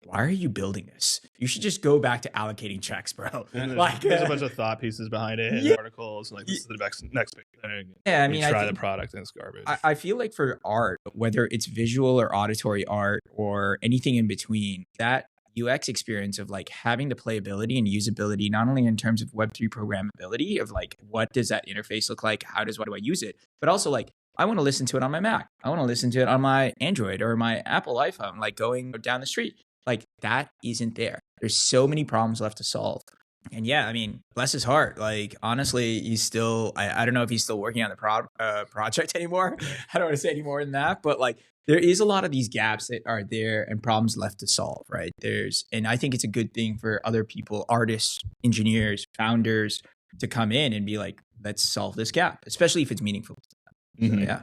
why are you building this? You should just go back to allocating checks, bro. And like there's a bunch of thought pieces behind it and articles. And like, this is the next big thing. Yeah, I mean, you try the product and it's garbage. I feel like for art, whether it's visual or auditory art or anything in between, that UX experience of like having the playability and usability, not only in terms of Web3 programmability of like, what does that interface look like? What do I use it? But also like, I want to listen to it on my Mac. I want to listen to it on my Android or my Apple iPhone, like going down the street. Like that isn't there. There's so many problems left to solve. And yeah, I mean, bless his heart. Like, honestly, he's still, I don't know if he's still working on the project anymore. I don't want to say any more than that, but like, there is a lot of these gaps that are there and problems left to solve, right? And I think it's a good thing for other people, artists, engineers, founders to come in and be like, let's solve this gap, especially if it's meaningful. Mm-hmm. So,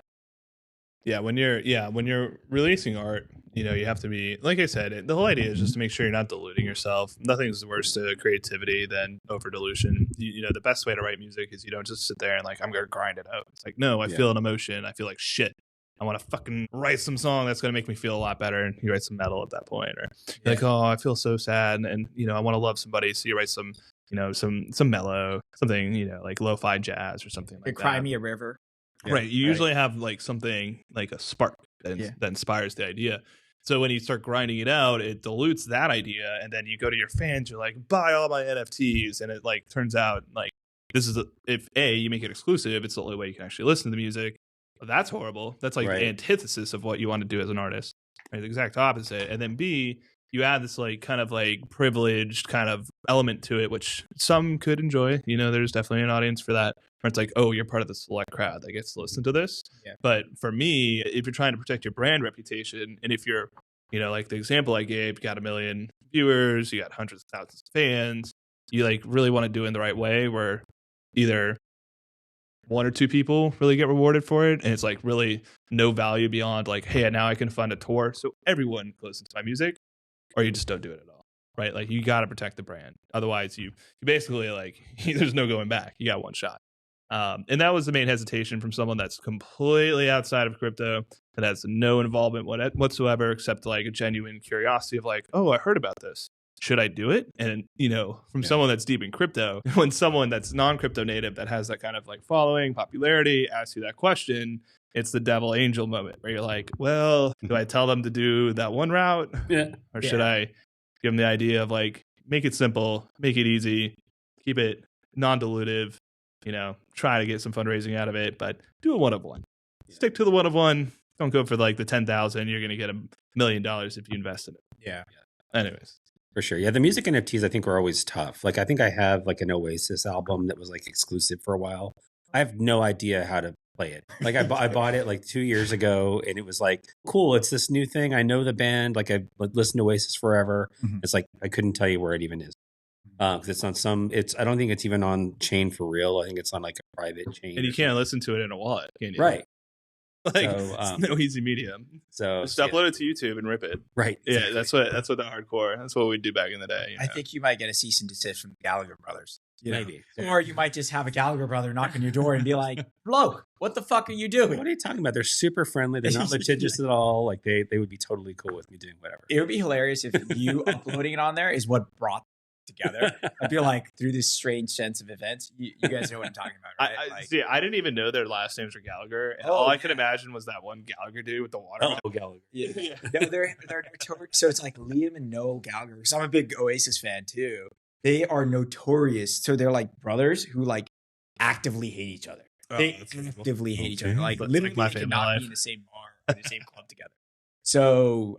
yeah. When you're releasing art, you know, you have to be, like I said, the whole idea is just to make sure you're not diluting yourself. Nothing's worse to creativity than over dilution. You know, the best way to write music is you don't just sit there and like, I'm going to grind it out. It's like, no, I feel an emotion. I feel like shit. I want to fucking write some song that's going to make me feel a lot better. And you write some metal at that point. Or like, oh, I feel so sad. And, you know, I want to love somebody. So you write some, you know, some mellow, something, you know, like lo-fi jazz or something like that. Cry Me a River. Right. You usually have like something like a spark that inspires the idea. So when you start grinding it out, it dilutes that idea. And then you go to your fans, you're like, buy all my NFTs. And it like turns out like this is if you make it exclusive, it's the only way you can actually listen to the music. Well, that's horrible. That's like the antithesis of what you want to do as an artist. Right? The exact opposite. And then B, you add this like kind of like privileged kind of element to it, which some could enjoy. You know, there's definitely an audience for that. Where it's like, oh, you're part of the select crowd that gets to listen to this. Yeah. But for me, if you're trying to protect your brand reputation, and if you're, you know, like the example I gave, you got 1 million viewers, you got hundreds of thousands of fans, you like really want to do it in the right way where either 1 or 2 people really get rewarded for it, and it's like really no value beyond like, hey, now I can fund a tour so everyone listens to my music, or you just don't do it at all. Right? Like you got to protect the brand. Otherwise, you basically like there's no going back. You got one shot. And that was the main hesitation from someone that's completely outside of crypto, that has no involvement whatsoever, except like a genuine curiosity of like, oh, I heard about this. Should I do it? And, you know, from someone that's deep in crypto, when someone that's non-crypto native that has that kind of like following, popularity, asks you that question, it's the devil angel moment where you're like, well, do I tell them to do that one route? Or should I give them the idea of like, make it simple, make it easy, keep it non-dilutive, try to get some fundraising out of it, but do a one of one. Stick to the one of one. Don't go for like the 10,000. You're going to get $1 million if you invest in it. Yeah. Anyways. For sure. Yeah. The music NFTs, I think, were always tough. Like, I think I have like an Oasis album that was like exclusive for a while. I have no idea how to play it. Like, I bought it like 2 years ago and it was like, cool. It's this new thing. I know the band. Like, I've listened to Oasis forever. Mm-hmm. It's like, I couldn't tell you where it even is. Because it's on I don't think it's even on chain for real. I think it's on like a private chain. And you can't listen to it in a wallet, can you? Right. Like, it's no easy medium. So just upload it to YouTube and rip it. Right. Yeah, that's what the hardcore. That's what we do back in the day. I think you might get a cease and desist from the Gallagher brothers. Maybe. Or you might just have a Gallagher brother knock on your door and be like, "Bloke, what the fuck are you doing? What are you talking about? They're super friendly. They're not litigious at all. Like they would be totally cool with me doing whatever." It would be hilarious if you uploading it on there is what brought together. I feel like through this strange sense of events, you guys know what I'm talking about, right? See, I didn't even know their last names were Gallagher, and all I could imagine was that one Gallagher dude with the water. Oh, Gallagher. Yeah. No, they're notorious. So it's like Liam and Noel Gallagher, because I'm a big Oasis fan too. They are notorious. So they're like brothers who like actively hate each other. They actively hate each other. Like literally my cannot be in the same bar or the same club together. So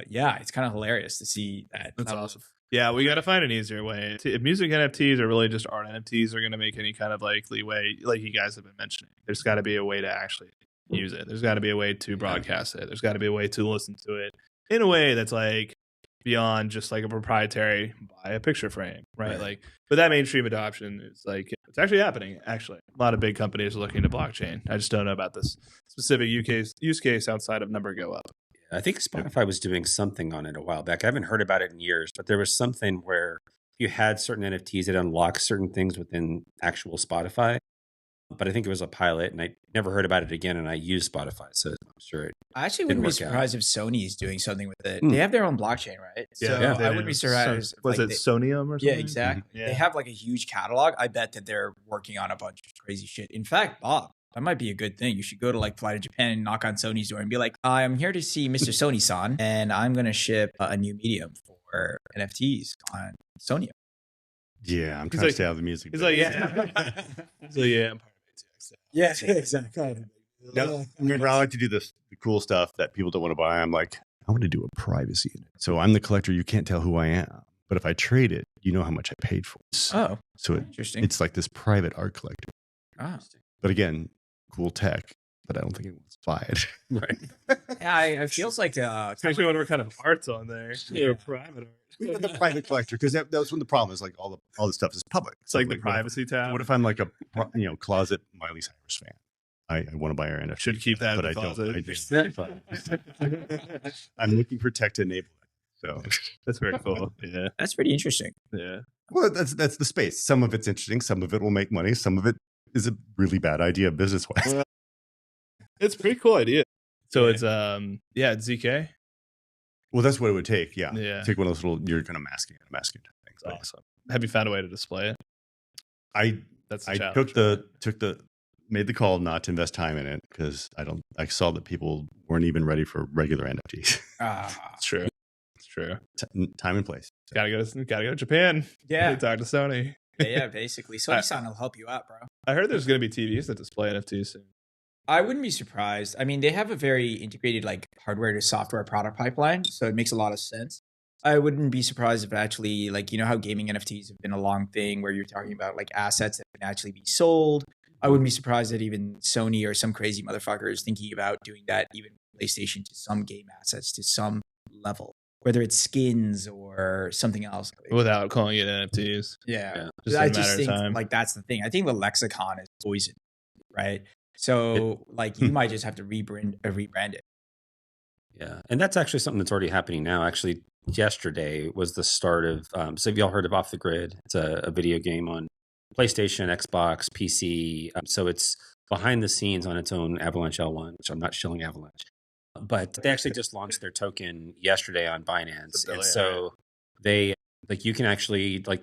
yeah, it's kind of hilarious to see that. That's awesome. Yeah, we got to find an easier way. If music NFTs are really just art NFTs are going to make any kind of like leeway, like you guys have been mentioning, there's got to be a way to actually use it. There's got to be a way to broadcast it. There's got to be a way to listen to it in a way that's like beyond just like a proprietary buy a picture frame, right? Like, but that mainstream adoption is like, it's actually happening. Actually, a lot of big companies are looking to blockchain. I just don't know about this specific use case outside of number go up. I think Spotify was doing something on it a while back. I haven't heard about it in years, but there was something where you had certain NFTs that unlock certain things within actual Spotify. But I think it was a pilot, and I never heard about it again. And I use Spotify, so I'm sure it. I actually wouldn't be surprised if Sony is doing something with it. They have their own blockchain, right? Yeah, so I wouldn't be surprised. Was it Sonium or something? Yeah, exactly. Mm-hmm. Yeah. They have like a huge catalog. I bet that they're working on a bunch of crazy shit. In fact, Bob, that might be a good thing. You should go to like Fly to Japan and knock on Sony's door and be like, "I'm here to see Mr. Sony-san, and I'm going to ship a new medium for NFTs on Sony." Yeah, I'm trying to stay out of the music. He's like, yeah. So yeah, I'm part of ATX. Yeah, exactly. No, I like to do the cool stuff that people don't want to buy. I'm like, I want to do a privacy in it. So I'm the collector. You can't tell who I am. But if I trade it, you know how much I paid for it. Oh, so interesting. It's like this private art collector. Ah. But again, cool tech, but I don't think it was buy it. Right. Yeah, it feels like especially when we're kind of art's on there. Yeah, private art. We got the private collector because that was when the problem is like all the stuff is public. It's like the privacy tab. What if I'm like a closet Miley Cyrus fan? I want to buy her NFT. Should keep that, but I'm looking for tech to enable it. So that's very cool. Yeah, that's pretty interesting. Yeah. Well, that's the space. Some of it's interesting. Some of it will make money. Some of it is a really bad idea business wise. Well, it's a pretty cool idea. So it's it's ZK. Well, that's what it would take. Yeah. Take one of those little you're kind of masking type things. Awesome. Have you found a way to display it? I made the call not to invest time in it because I saw that people weren't even ready for regular NFTs. It's true. It's true. Time and place. Gotta go to Japan. Yeah. Talk to Sony. Yeah, basically. Sony-san will help you out, bro. I heard there's going to be TVs that display NFTs soon. I wouldn't be surprised. I mean, they have a very integrated like hardware to software product pipeline, so it makes a lot of sense. I wouldn't be surprised if actually, like, you know how gaming NFTs have been a long thing where you're talking about like assets that can actually be sold. I wouldn't be surprised that even Sony or some crazy motherfucker is thinking about doing that, even PlayStation, to some game assets to some level, whether it's skins or something else. Without calling it NFTs. Yeah. Just I just think like that's the thing. I think the lexicon is poison, right? So like you might just have to rebrand it. Yeah. And that's actually something that's already happening now. Actually, yesterday was the start of, so have y'all heard of Off the Grid? It's a video game on PlayStation, Xbox, PC. So it's behind the scenes on its own Avalanche L1, which I'm not shilling Avalanche. But they actually just launched their token yesterday on Binance. And so they, like, you can actually, like,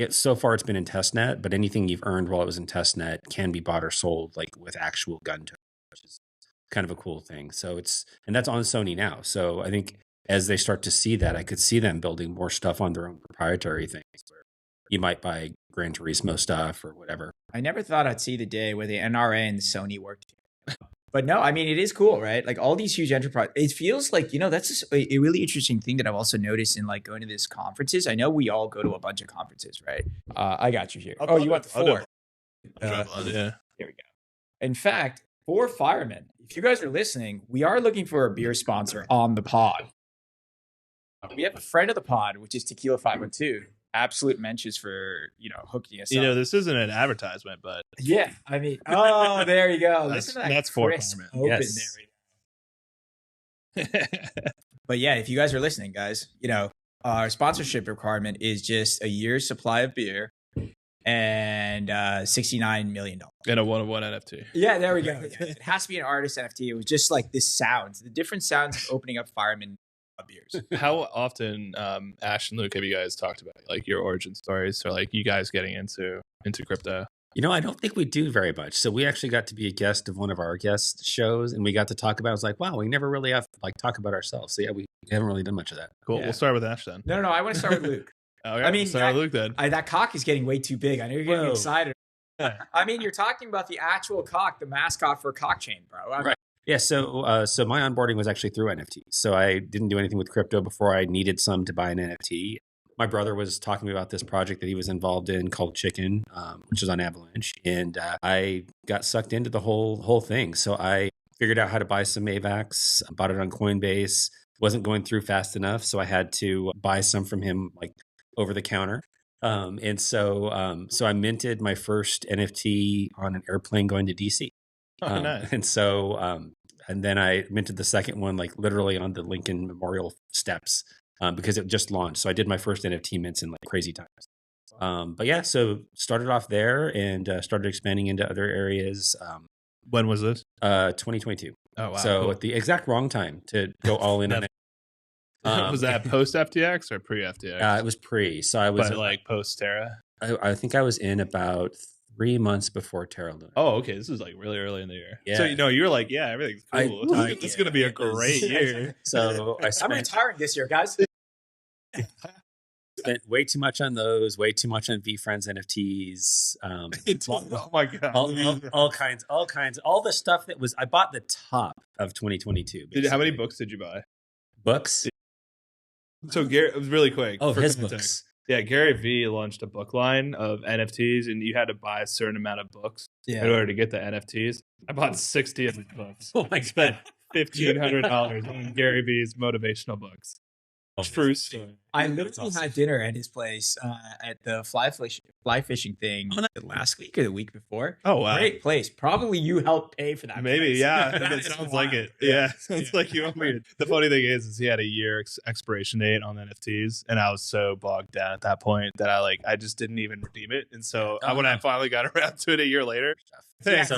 so far it's been in testnet, but anything you've earned while it was in testnet can be bought or sold, like, with actual gun tokens, which is kind of a cool thing. So and that's on Sony now. So I think as they start to see that, I could see them building more stuff on their own proprietary things where you might buy Gran Turismo stuff or whatever. I never thought I'd see the day where the NRA and the Sony worked together. But no, I mean, it is cool, right? Like all these huge enterprises, it feels like, that's just a really interesting thing that I've also noticed in like going to these conferences. I know we all go to a bunch of conferences, right? I got you here. You want the 4? Yeah. Here we go. In fact, for firemen, if you guys are listening, we are looking for a beer sponsor on the pod. We have a friend of the pod, which is Tequila 512. Absolute mentions for, hooking us up. This isn't an advertisement, but yeah, I mean, oh, there you go. Listen to that for crisp firemen. open. Yes. There we go. But yeah, if you guys are listening, guys, our sponsorship requirement is just a year's supply of beer and $69 million. And a one-of-one NFT. Yeah, there we go. Yeah. It has to be an artist NFT. It was just like this sounds, the different sounds of opening up fireman beers. How often, Ash and Luke, have you guys talked about like your origin stories or like you guys getting into crypto? I don't think we do very much. So we actually got to be a guest of one of our guest shows, and we got to talk about. I was like, wow, we never really have like talk about ourselves. So yeah, we haven't really done much of that. Cool. Yeah. We'll start with Ash then. No, I want to start with Luke. Okay, I mean, start with Luke then. That cock is getting way too big. I know you're getting Whoa. excited. I mean, you're talking about the actual cock, the mascot for Cock Chain, bro. Right. Yeah, so my onboarding was actually through NFTs. So I didn't do anything with crypto before I needed some to buy an NFT. My brother was talking to me about this project that he was involved in called Chicken, which is on Avalanche, and I got sucked into the whole thing. So I figured out how to buy some AVAX, bought it on Coinbase. Wasn't going through fast enough, so I had to buy some from him like over the counter. So I minted my first NFT on an airplane going to DC. Nice. And so, and then I minted the second one, like literally on the Lincoln Memorial steps, because it just launched. So I did my first NFT mints in like crazy times. But yeah, so started off there and started expanding into other areas. When was this? 2022. Oh, wow. So Cool. at the exact wrong time to go all in on it. Was that post FTX or pre FTX? It was pre. So I was but like post Terra. I think I was in about 3 months before Terra Luna. Oh, okay. This is like really early in the year. Yeah. So you were like, yeah, everything's cool. This is gonna be a great year. So I'm retiring this year, guys. Spent way too much on those, way too much on VFriends NFTs. Oh my god! All kinds, all the stuff that was. I bought the top of 2022. How many books did you buy? Books? So Gary, it was really quick. Oh, for his context. books. Yeah, Gary Vee launched a book line of NFTs, and you had to buy a certain amount of books in order to get the NFTs. I bought 60 of these books. Oh my god! $1,500 on Gary Vee's motivational books. True story. I literally had dinner at his place at the fly fishing thing last week or the week before. Oh wow, great place. Probably you helped pay for that. Maybe, place. yeah. That It is sounds wild. like it. Yeah, sounds like you owe me. The funny thing is he had a year expiration date on NFTs, and I was so bogged down at that point that I just didn't even redeem it. And so when I finally got around to it a year later, Yeah, So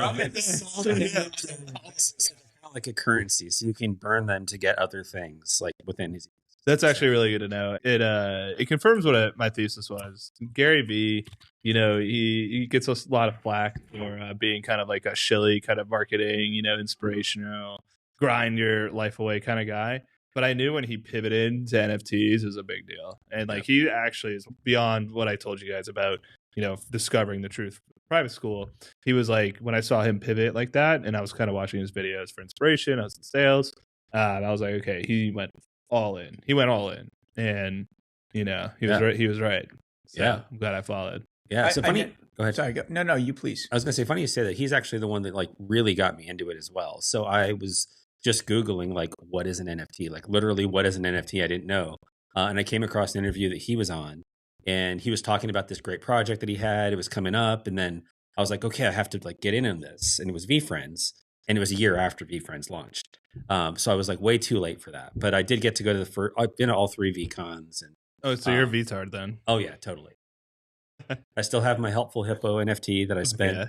like a currency, so you can burn them to get other things like within his. that's actually really good to know. It confirms what my thesis was. Gary Vee, he gets a lot of flack for being kind of like a shilly kind of marketing, inspirational, grind your life away kind of guy. But I knew when he pivoted to NFTs, it was a big deal. And like he actually is beyond what I told you guys about, discovering the truth private school. He was like, when I saw him pivot like that, and I was kind of watching his videos for inspiration, I was in sales. I was like, okay, he went all in. He went all in, and he was right. He was right. So Yeah. I'm glad I followed. Yeah. So funny. Go ahead. Sorry, no, you please. I was gonna say, funny you say that. He's actually the one that like really got me into it as well. So I was just Googling like, what is an NFT? Like literally, what is an NFT? I didn't know, and I came across an interview that he was on, and he was talking about this great project that he had. It was coming up, and then I was like, okay, I have to like get in on this. And it was VFriends, and it was a year after VFriends launched. So I was like way too late for that, but I did get to go to the first. I've been to all 3 VCons, and Oh, so you're a VTard then? oh yeah, totally. I still have my Helpful Hippo NFT that I spent Yeah.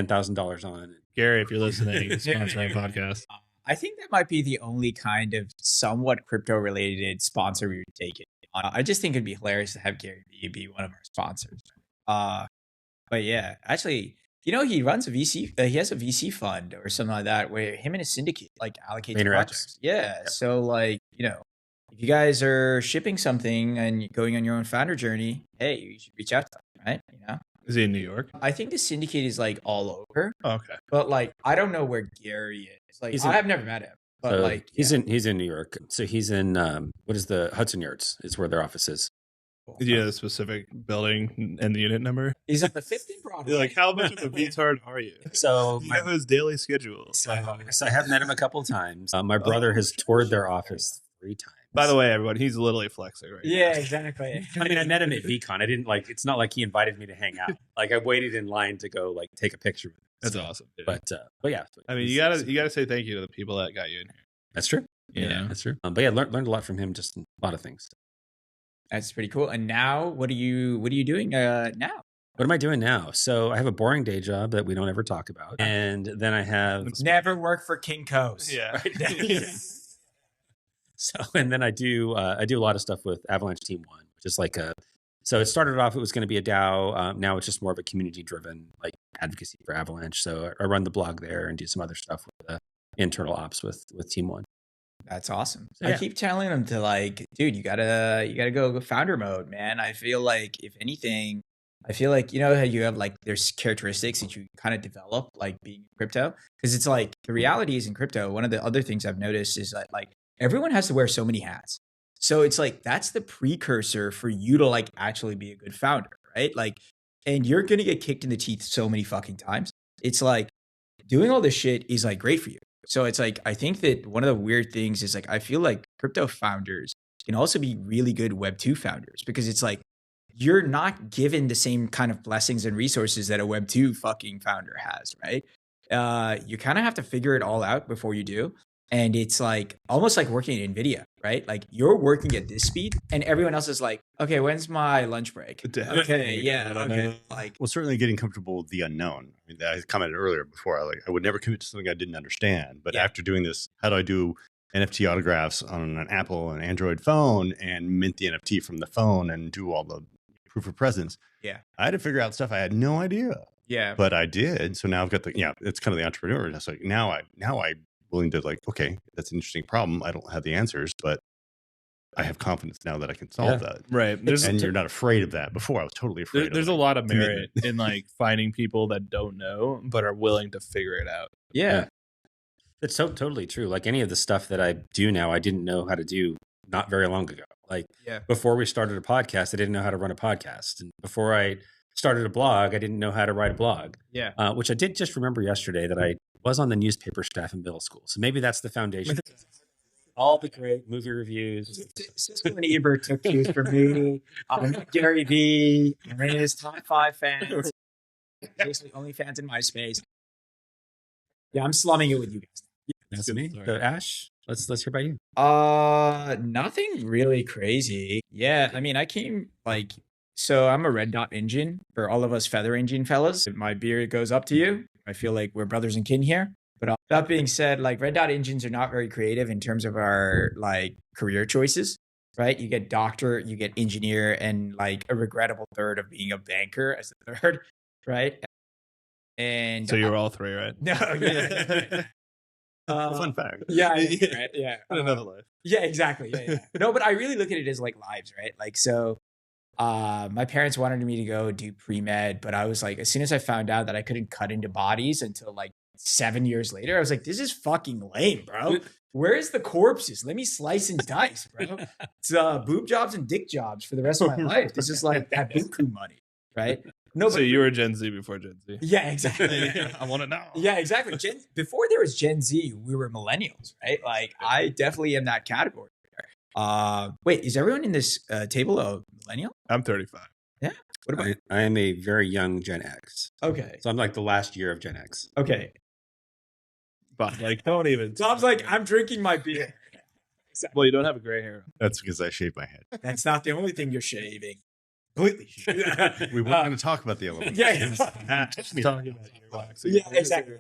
$10,000 on. Gary, if you're listening, sponsor our podcast. I think that might be the only kind of somewhat crypto related sponsor we would take it. I just think it'd be hilarious to have Gary Vee be one of our sponsors. But yeah, actually, he runs a VC. He has a VC fund or something like that where him and his syndicate like allocate to Interacts. projects. Yeah. So like, if you guys are shipping something and going on your own founder journey, hey, you should reach out to them, right? Is he in New York? I think the syndicate is like all over, Oh, okay. but like I don't know where Gary is. Like I've never met him, but So like he's in New York. So he's in what is the Hudson Yards? Is where their office is. Do you know the specific building and the unit number? He's at the 5th and Broadway. You're like, how much of a retard are you? So Do you have his daily schedule? So I have met him a couple of times. My brother has toured their office 3 times. By the way, everyone, he's literally flexing right Yeah, exactly. I mean, I met him at VCon. I didn't like. It's not like he invited me to hang out. Like I waited in line to go like take a picture with him. That's So, awesome. Dude. But yeah, I mean, you gotta say thank you to the people that got you in here. that's true. Yeah. That's true. But yeah, learned a lot from him. Just a lot of things. That's pretty cool. And now, what are you doing now? What am I doing now? So I have a boring day job that we don't ever talk about, and then I have Never work for Kinko's. Yeah. So, and then I do a lot of stuff with Avalanche Team One, which is like so it started off, it was going to be a DAO. Now it's just more of a community driven like advocacy for Avalanche. So I run the blog there and do some other stuff with the internal ops with Team One. That's awesome. So, I yeah. keep telling them to like, dude, you gotta go founder mode, man. I feel like if anything, you know how you have like there's characteristics that you kind of develop like being in crypto, because it's like the reality is in crypto. One of the other things I've noticed is that like everyone has to wear so many hats. So it's like that's the precursor for you to like actually be a good founder, right? Like, and you're gonna get kicked in the teeth so many fucking times. It's like doing all this shit is like great for you. So it's like, I think that one of the weird things is like, I feel like crypto founders can also be really good Web2 founders, because it's like, you're not given the same kind of blessings and resources that a Web2 fucking founder has, right? You kind of have to figure it all out before you do. And it's like almost like working at NVIDIA, right? Like you're working at this speed and everyone else is like, okay, when's my lunch break? Okay, yeah, okay. Like, Well, certainly getting comfortable with the unknown. I mean, I commented earlier before, I would never commit to something I didn't understand. But Yeah. after doing this, how do I do NFT autographs on an Apple and Android phone and mint the NFT from the phone and do all the proof of presence? Yeah. I had to figure out stuff I had no idea, yeah. but I did. So now I've got it's kind of the entrepreneur. It's like now I willing to like, okay, that's an interesting problem. I don't have the answers, but I have confidence now that I can solve that. Right. And you're not afraid of that. Before I was totally afraid. There's of a lot of merit commitment. in like finding people that don't know but are willing to figure it out. Yeah. It's so totally true. Like any of the stuff that I do now, I didn't know how to do not very long ago. Like before we started a podcast, I didn't know how to run a podcast. And before I started a blog, I didn't know how to write a blog. Yeah. Which I did just remember yesterday that I was on the newspaper staff in middle school. So maybe that's the foundation. All the great movie reviews. Siskel and Ebert took cues from me. Gary Vee, his top 5 fans. Basically only fans in MySpace. Yeah, I'm slumming it with you guys. That's me. So Ash, let's hear about you. Nothing really crazy. Yeah, I mean, I came like, so I'm a red dot engine for all of us feather engine fellas. My beard goes up to you. I feel like we're brothers and kin here. But that being said, like red dot engines are not very creative in terms of our like career choices, right? You get doctor, you get engineer, and like a regrettable third of being a banker as the third, right? And So you were all 3, right? no, yeah. Fun fact. Yeah, right, yeah. Another life. Yeah, exactly. Yeah. No, but I really look at it as like lives, right? Like, so my parents wanted me to go do pre-med, but I was like, as soon as I found out that I couldn't cut into bodies until like 7 years later, I was like, this is fucking lame, bro. Where's the corpses? Let me slice and dice, bro. It's boob jobs and dick jobs for the rest of my life. This is like that buku money, right? No, So you were Gen Z before Gen Z. Yeah, exactly. I want to know. Yeah, exactly. Before there was Gen Z, we were millennials, right? Like I definitely am that category. Wait, is everyone in this table a millennial? I'm 35. Yeah. What about? I am a very young Gen X. Okay. So I'm like the last year of Gen X. Okay. But like, don't even. Tom's like, I'm drinking my beer. Well, you don't have a gray hair. That's because I shaved my head. That's not the only thing you're shaving. Completely. We weren't going to talk about the elements. Yeah. Just talking about earwax. Yeah, exactly.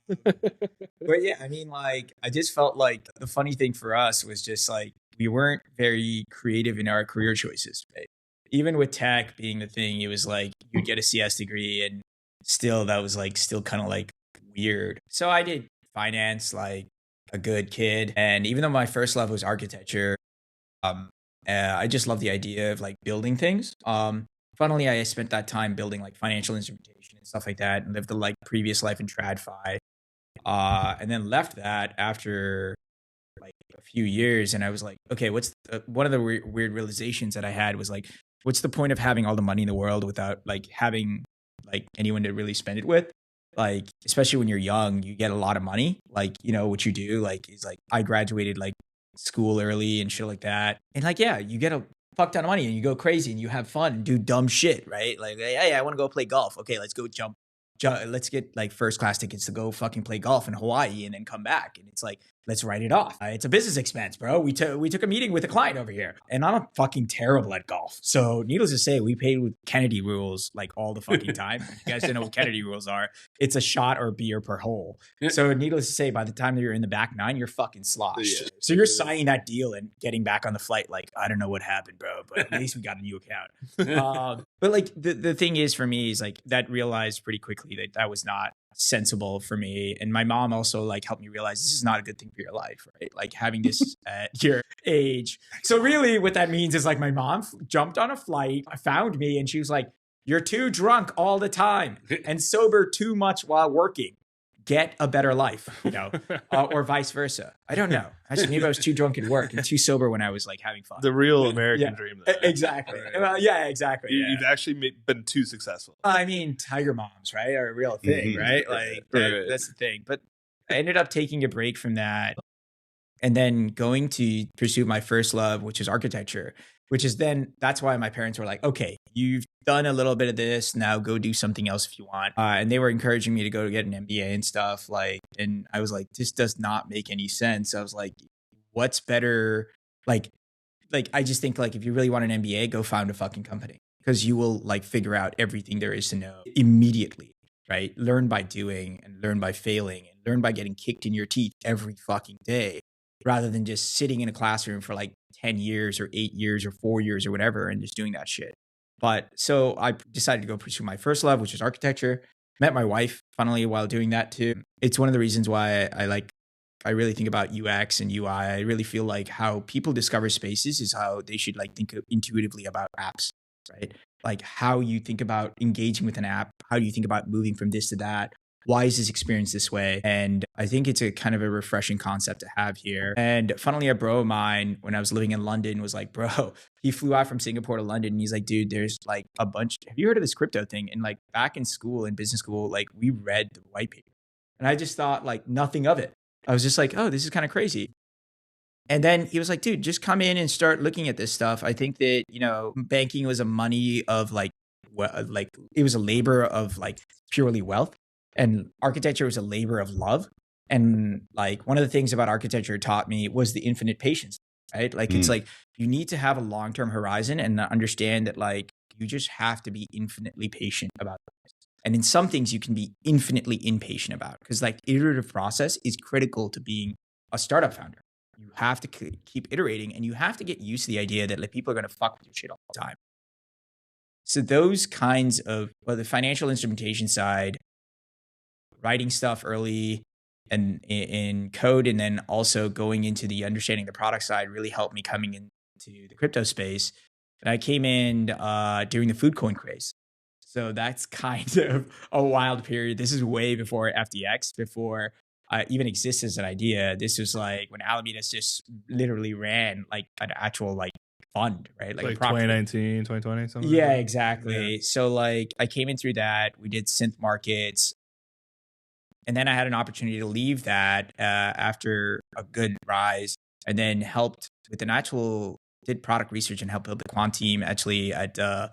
But yeah, I mean, like, I just felt like the funny thing for us was just like, we weren't very creative in our career choices, right? Even with tech being the thing, it was like, you'd get a CS degree and still that was like, still kind of like weird. So I did finance like a good kid. And even though my first love was architecture, I just love the idea of like building things. funnily, I spent that time building like financial instrumentation and stuff like that, and lived the like previous life in TradFi, and then left that after like a few years, and I was like, okay, what's one of the weird realizations that I had was like, what's the point of having all the money in the world without like having like anyone to really spend it with? Like, especially when you're young, you get a lot of money. Like, you know, what you do like is like, I graduated like school early and shit like that, and like, yeah, you get a fuck ton of money and you go crazy and you have fun and do dumb shit, right? Like, hey, I want to go play golf. Okay, let's go jump. Let's get like first class tickets to go fucking play golf in Hawaii and then come back. And it's like, let's write it off. It's a business expense, bro. We took a meeting with a client over here, and I'm fucking terrible at golf. So needless to say, we paid with Kennedy rules like all the fucking time. If you guys don't know what Kennedy rules are, it's a shot or beer per hole. So needless to say, by the time that you're in the back nine, you're fucking sloshed. Yeah. So you're signing that deal and getting back on the flight like, I don't know what happened, bro, but at least we got a new account. But like the thing is for me is like that realized pretty quickly that was not sensible for me. And my mom also like helped me realize this is not a good thing for your life, right? Like having this at your age. So really what that means is like my mom jumped on a flight, found me, and she was like, you're too drunk all the time and sober too much while working. Get a better life, you know, or vice versa. I don't know. Actually, maybe I was too drunk at work and too sober when I was like having fun. The real American dream. Though. Exactly. Right. Well, yeah, exactly. You've actually been too successful. I mean, tiger moms, right, are a real thing, right? Like that's the thing. But I ended up taking a break from that and then going to pursue my first love, which is architecture, which is then that's why my parents were like, okay, you've done a little bit of this, now go do something else if you want. And they were encouraging me to go to get an MBA and stuff, like, and I was like, this does not make any sense. I was like, what's better? Like I just think like if you really want an MBA, go found a fucking company, because you will like figure out everything there is to know immediately, right? Learn by doing and learn by failing and learn by getting kicked in your teeth every fucking day, rather than just sitting in a classroom for like 10 years or 8 years or 4 years or whatever and just doing that shit. But so I decided to go pursue my first love, which is architecture. Met my wife, funnily, while doing that too. It's one of the reasons why I really think about UX and UI. I really feel like how people discover spaces is how they should like think intuitively about apps, right? Like how you think about engaging with an app. How do you think about moving from this to that? Why is this experience this way? And I think it's a kind of a refreshing concept to have here. And funnily, a bro of mine, when I was living in London, was like, bro, he flew out from Singapore to London. And he's like, dude, there's like a bunch. Have you heard of this crypto thing? And like back in school, in business school, like we read the white paper. And I just thought like nothing of it. I was just like, oh, this is kind of crazy. And then he was like, dude, just come in and start looking at this stuff. I think that, you know, banking was a money of like it was a labor of like purely wealth. And architecture was a labor of love. And like one of the things about architecture taught me was the infinite patience, right? Like it's like you need to have a long-term horizon and understand that like you just have to be infinitely patient about it. And in some things you can be infinitely impatient about, because like iterative process is critical to being a startup founder. You have to keep iterating, and you have to get used to the idea that like people are going to fuck with your shit all the time. So those kinds of, well, the financial instrumentation side, writing stuff early and in code, and then also going into the understanding the product side really helped me coming into the crypto space. And I came in during the food coin craze. So that's kind of a wild period. This is way before FTX, before even exists as an idea. This was like when Alameda's just literally ran like an actual like fund, right? Like 2019, 2020, something like yeah, that? exactly. Yeah. So like I came in through that. We did synth markets. And then I had an opportunity to leave that after a good rise, and then helped with did product research and helped build the quant team actually at a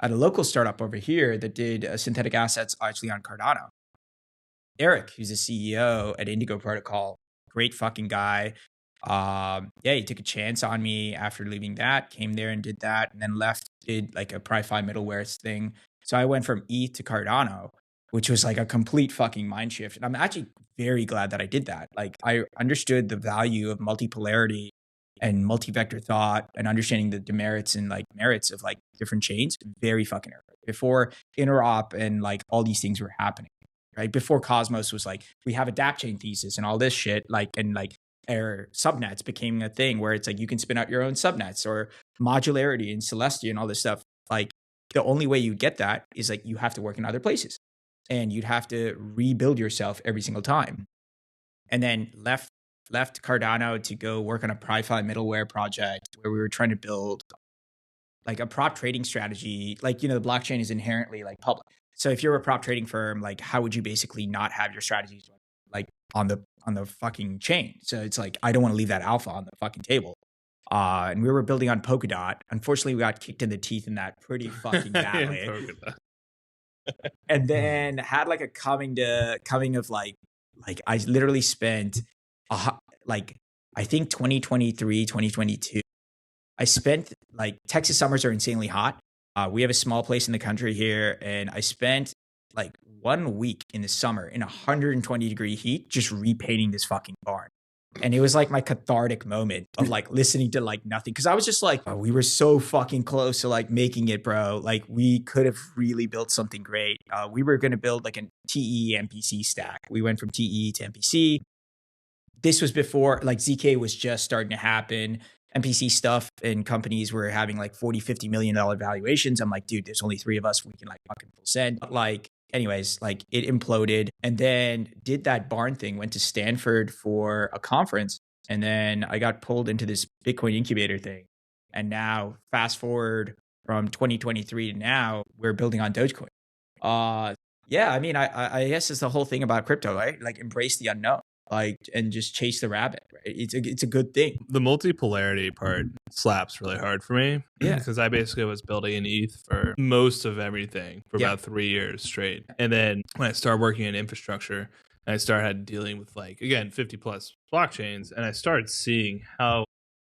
local startup over here that did synthetic assets actually on Cardano. Eric, who's the CEO at Indigo Protocol, great fucking guy. Yeah, he took a chance on me after leaving that, came there and did that, and then left, did like a Pri-Fi middleware thing. So I went from ETH to Cardano, which was like a complete fucking mind shift. And I'm actually very glad that I did that. Like I understood the value of multipolarity and multi-vector thought and understanding the demerits and like merits of like different chains very fucking early, before interop and like all these things were happening, right? Before Cosmos was like, we have a dApp chain thesis and all this shit, like, and like our subnets became a thing where it's like, you can spin out your own subnets, or modularity and Celestia and all this stuff. Like the only way you get that is like you have to work in other places and you'd have to rebuild yourself every single time. And then left Cardano to go work on a PriFi middleware project where we were trying to build like a prop trading strategy. Like, you know, the blockchain is inherently like public. So if you're a prop trading firm, like how would you basically not have your strategies like on the fucking chain? So it's like, I don't want to leave that alpha on the fucking table. And we were building on Polkadot. Unfortunately, we got kicked in the teeth in that pretty fucking badly. And then had like a coming of like I literally spent like I think 2023, 2022. I spent like Texas summers are insanely hot. We have a small place in the country here, and I spent like 1 week in the summer in 120-degree heat just repainting this fucking barn. And it was like my cathartic moment of like listening to like nothing. Cause I was just like, oh, we were so fucking close to like making it, bro. Like we could have really built something great. We were going to build like a TE MPC stack. We went from TE to MPC. This was before like ZK was just starting to happen. MPC stuff and companies were having like $40-50 million valuations. I'm like, dude, there's only 3 of us. We can like fucking full send. Like, anyways, like it imploded and then did that barn thing, went to Stanford for a conference. And then I got pulled into this Bitcoin incubator thing. And now fast forward from 2023 to now, we're building on Dogecoin. Yeah, I mean, I guess it's the whole thing about crypto, right? Like embrace the unknown, like, and just chase the rabbit, right? It's a good thing. The multipolarity part slaps really hard for me. Yeah. Because I basically was building an ETH for most of everything for about 3 years straight. And then when I started working in infrastructure, I started dealing with like, again, 50 plus blockchains. And I started seeing how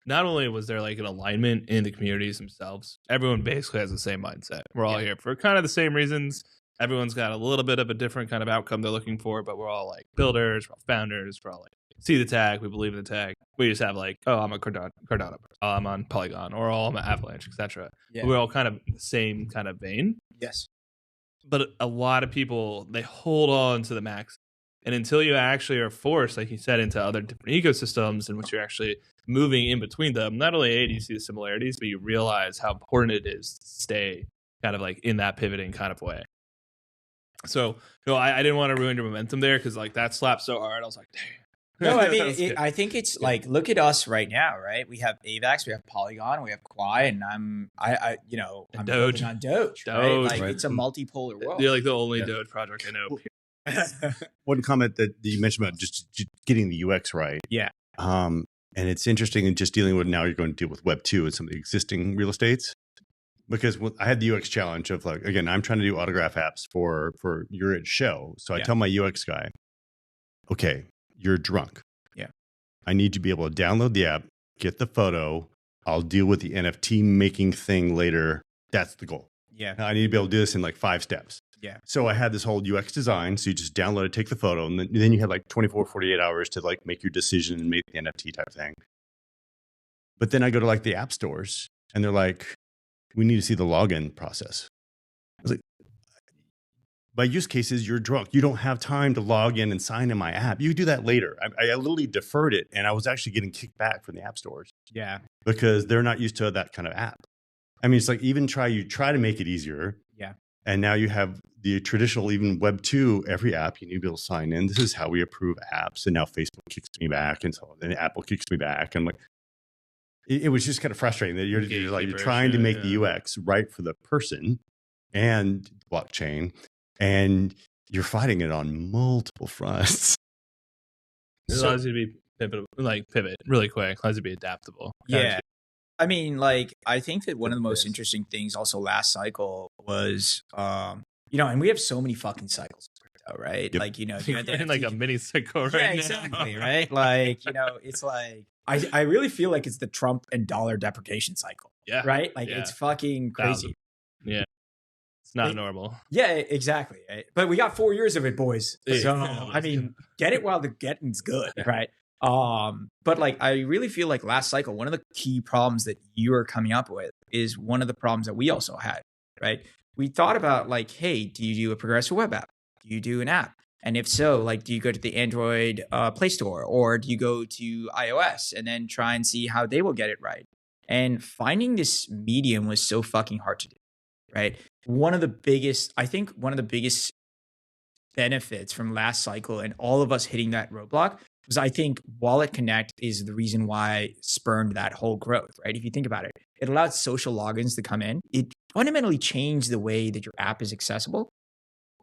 not only was there like an alignment in the communities themselves, everyone basically has the same mindset. We're all here for kind of the same reasons. Everyone's got a little bit of a different kind of outcome they're looking for, but we're all like builders, we're all founders, we're all like see the tag, we believe in the tag. We just have like, oh, I'm a Cardano person, oh, I'm on Polygon, or oh, I'm an Avalanche, etc. Yeah. We're all kind of the same kind of vein. Yes. But a lot of people, they hold on to the max. And until you actually are forced, like you said, into other different ecosystems in which you're actually moving in between them, not only do you see the similarities, but you realize how important it is to stay kind of like in that pivoting kind of way. So, no, I didn't want to ruin your momentum there because like that slapped so hard. I was like, damn. No, I mean, I think it's like, look at us right now, right? We have AVAX, we have Polygon, we have Quai, and I'm Doge on Doge, right? Like it's a multipolar world. You're like the only Doge project I know. One comment that you mentioned about just getting the UX right. Yeah. And it's interesting in just dealing with now you're going to deal with Web 2 and some of the existing real estates. Because I had the UX challenge of like, again, I'm trying to do autograph apps for your show. So I tell my UX guy, okay, you're drunk. Yeah. I need to be able to download the app, get the photo. I'll deal with the NFT making thing later. That's the goal. Yeah. I need to be able to do this in like 5 steps. Yeah. So I had this whole UX design. So you just download it, take the photo, and then you had like 24, 48 hours to like make your decision and make the NFT type thing. But then I go to like the app stores and they're like, we need to see the login process. I was like, by use cases, you're drunk. You don't have time to log in and sign in my app. You do that later. I literally deferred it, and I was actually getting kicked back from the app stores. Yeah. Because they're not used to that kind of app. I mean, it's like you try to make it easier. Yeah. And now you have the traditional, even Web 2, every app, you need to be able to sign in. This is how we approve apps. And now Facebook kicks me back, and so then Apple kicks me back. And like, it was just kind of frustrating that you're trying to make the UX right for the person and blockchain, and you're fighting it on multiple fronts. It allows you to be pivot really quick. It allows you to be adaptable. Yeah. I mean, like, I think that one of the most interesting things also last cycle was, and we have so many fucking cycles, right? Yep. Like, you're in like a mini cycle right now. Yeah, exactly, right? Like, it's like, I really feel like it's the Trump and dollar deprecation cycle. Yeah. Right? Like it's fucking crazy. Yeah. It's not normal. Yeah, exactly. Right? But we got 4 years of it, boys. So, I mean, get it while the getting's good, right? But like, I really feel like last cycle, one of the key problems that you are coming up with is one of the problems that we also had, right? We thought about like, hey, do you do a progressive web app? Do you do an app? And if so, like, do you go to the Android Play Store, or do you go to iOS and then try and see how they will get it right? And finding this medium was so fucking hard to do, right? I think one of the biggest benefits from last cycle and all of us hitting that roadblock was, I think, Wallet Connect is the reason why spurned that whole growth, right? If you think about it, it allowed social logins to come in. It fundamentally changed the way that your app is accessible.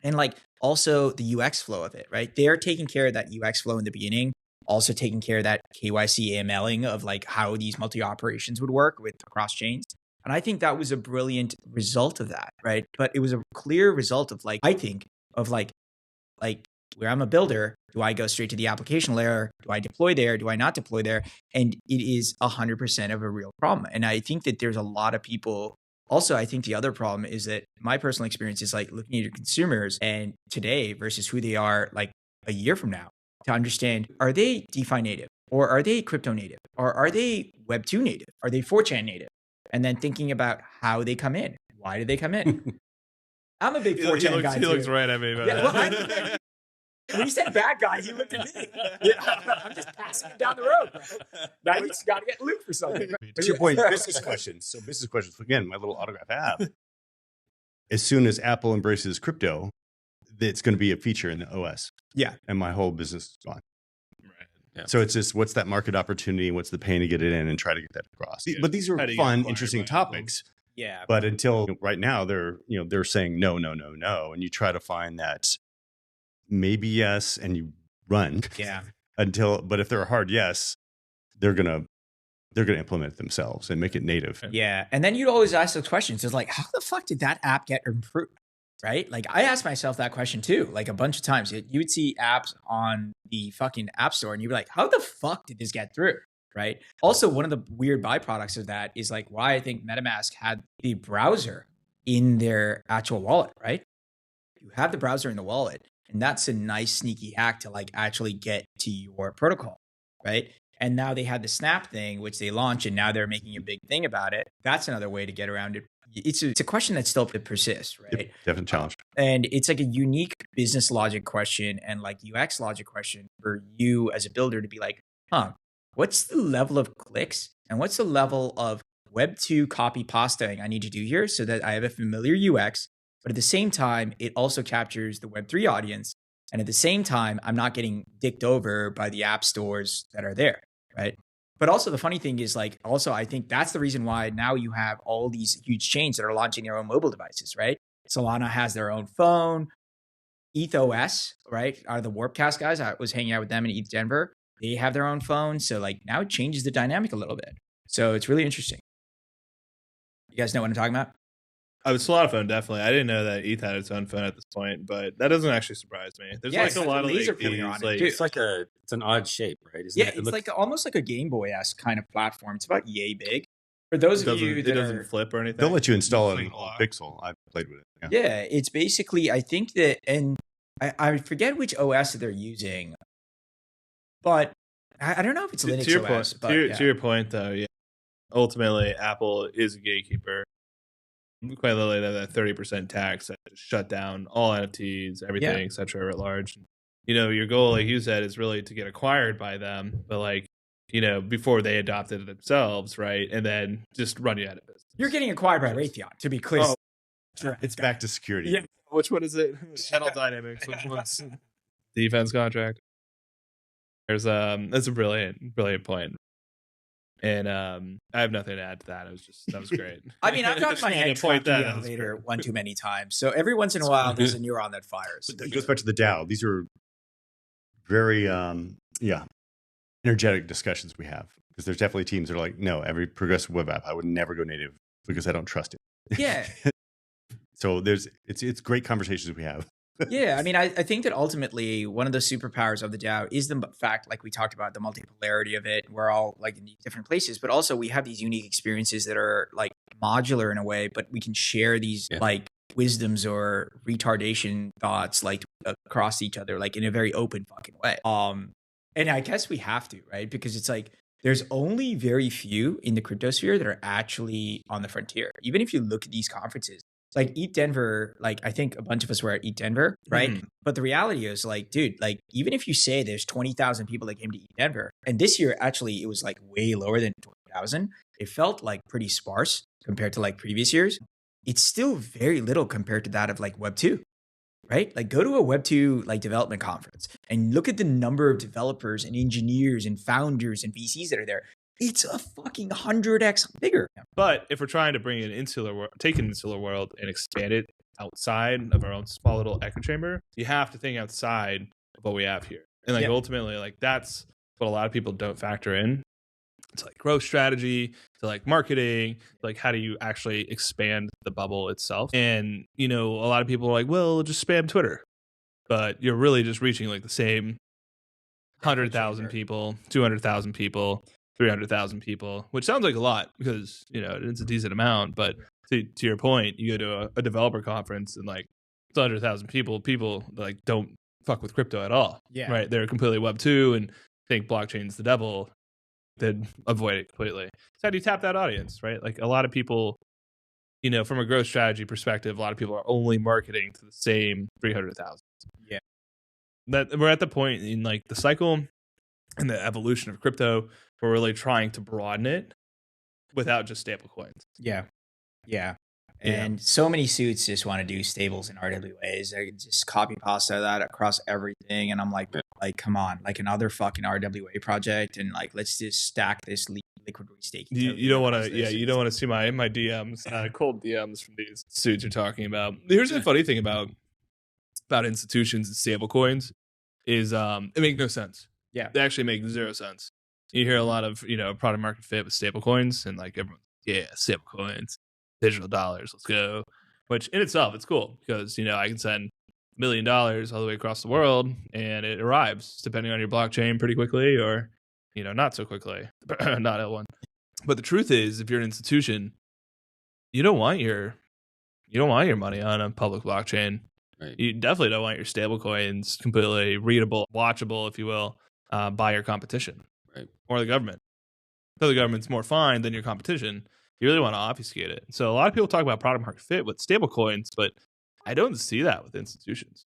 And like also the UX flow of it, right? They're taking care of that UX flow in the beginning, also taking care of that KYC AMLing of like how these multi-operations would work with across chains. And I think that was a brilliant result of that, right? But it was a clear result of like, I think of like where I'm a builder, do I go straight to the application layer? Do I deploy there? Do I not deploy there? And it is 100% of a real problem. And I think that there's a lot of people. Also, I think the other problem is that my personal experience is like looking at your consumers and today versus who they are like a year from now to understand, are they DeFi native or are they crypto native or are they Web 2 native? Are they 4chan native? And then thinking about how they come in. Why do they come in? I'm a big 4chan guy. He looks right at me. Yeah, well, when he said bad guy, he looked at me. Yeah, I'm just passing him down the road, bro. Now you just got to get Luke for something. To your point, business questions. So business questions. Again, my little autograph app. As soon as Apple embraces crypto, it's going to be a feature in the OS. Yeah. And my whole business is gone. Right. Yeah. So it's just, what's that market opportunity? What's the pain to get it in and try to get that across? Yeah. But these are fun, interesting topics. Yeah. But until right now, they're saying no, no, no, no. And you try to find that maybe yes, and you run. Yeah. But if they're a hard yes, they're gonna implement it themselves and make it native. Yeah. And then you'd always ask those questions. It's like, how the fuck did that app get improved? Right? Like I asked myself that question too, like a bunch of times. You would see apps on the fucking app store and you'd be like, how the fuck did this get through? Right. Also, one of the weird byproducts of that is like why I think MetaMask had the browser in their actual wallet, right? You have the browser in the wallet, and that's a nice sneaky hack to like actually get to your protocol, right? And now they had the Snap thing, which they launched, and now they're making a big thing about it. That's another way to get around it. It's a question that still persists, right? Yep, definite challenge. And it's like a unique business logic question and like UX logic question for you as a builder to be like, what's the level of clicks and what's the level of Web 2 copy pasting I need to do here so that I have a familiar UX, but at the same time, it also captures the Web 3 audience. And at the same time, I'm not getting dicked over by the app stores that are there, right? But also the funny thing is like, also, I think that's the reason why now you have all these huge chains that are launching their own mobile devices, right? Solana has their own phone. ETHOS, right, are the Warpcast guys. I was hanging out with them in ETH Denver. They have their own phone. So like now it changes the dynamic a little bit. So it's really interesting. You guys know what I'm talking about? I was Solana phone, definitely. I didn't know that ETH had its own phone at this point, but that doesn't actually surprise me. There's like a lot of laser like pointer these, on it, like, too. It's an odd shape, right? Isn't Yeah, it? it's like almost like a Game Boy-esque kind of platform. It's about yay big. For those of you it that doesn't are, flip or anything. They'll let you install it Like in a lot. Pixel. I've played with it. yeah, it's basically, I think that, and I forget which OS that they're using, but I don't know if it's Linux to your OS. point, But to your point, though, yeah. Ultimately, Apple is a gatekeeper. Quite literally, that 30% tax that shut down all NFTs, everything, et cetera, at large. You know, your goal, like you said, is really to get acquired by them, but like, you know, before they adopted it themselves, right, and then just run you out of business. you're getting acquired by Raytheon, to be clear. Oh, It's back to security. Yeah. Which one is it? Channel Dynamics. Which one's defense contract? There's that's a brilliant point. And I have nothing to add to that. That was great. I mean, I've got my head point trapped in the that elevator one too many times. So every once in a while, there's a neuron that fires. But that goes back to the DAO. These are very, energetic discussions we have. Because there's definitely teams that are like, no, every progressive web app, I would never go native because I don't trust it. Yeah. So it's great conversations we have. Yeah, I mean, I think that ultimately one of the superpowers of the DAO is the fact, like we talked about, the multipolarity of it. We're all like in these different places, but also we have these unique experiences that are like modular in a way, but we can share these like wisdoms or retardation thoughts like across each other, like in a very open fucking way. And I guess we have to, right? Because it's like there's only very few in the crypto sphere that are actually on the frontier. Even if you look at these conferences, like ETH Denver, like I think a bunch of us were at ETH Denver, right? Mm-hmm. But the reality is like, dude, like even if you say there's 20,000 people that came to ETH Denver, and this year actually it was like way lower than 20,000, it felt like pretty sparse compared to like previous years. it's still very little compared to that of like Web 2, right? Like go to a Web 2 like development conference and look at the number of developers and engineers and founders and VCs that are there. It's a fucking 100x bigger. But if we're trying to bring an insular, take an insular world and expand it outside of our own small little echo chamber, you have to think outside of what we have here. And like ultimately, like that's what a lot of people don't factor in. It's like growth strategy, to like marketing, like how do you actually expand the bubble itself? And, you know, a lot of people are like, well, just spam Twitter. But you're really just reaching like the same 100,000 people, 200,000 people, 300,000 people, which sounds like a lot because, you know, it's a decent amount. But to your point, you go to a developer conference and like it's 100,000 people like don't fuck with crypto at all. Yeah. Right. They're completely Web 2 and think blockchain's the devil. They'd avoid it completely. So how do you tap that audience, right? Like a lot of people, you know, from a growth strategy perspective, a lot of people are only marketing to the same 300,000. Yeah. That we're at the point in like the cycle and the evolution of crypto, we're really trying to broaden it without just stablecoins. Yeah. Yeah. And so many suits just want to do stables and RWAs. They just copy pasta that across everything. And I'm like, come on, like another fucking RWA project. And like, let's just stack this liquid restaking. You don't want to, you don't want to see my DMs, cold DMs from these suits you're talking about. Here's the funny thing about institutions and stablecoins is it makes no sense. Yeah. They actually make zero sense. You hear a lot of, you know, product market fit with stablecoins and like everyone, stablecoins. Digital dollars, let's go. Which in itself, it's cool because, you know, I can send $1 million all the way across the world and it arrives depending on your blockchain pretty quickly or, you know, not so quickly, not L1. But the truth is, if you're an institution, you don't want your money on a public blockchain. Right. You definitely don't want your stable coins completely readable, watchable, if you will, by your competition, right, or the government. So the government's more fine than your competition. You really want to obfuscate it. So a lot of people talk about product market fit with stable coins, but I don't see that with institutions.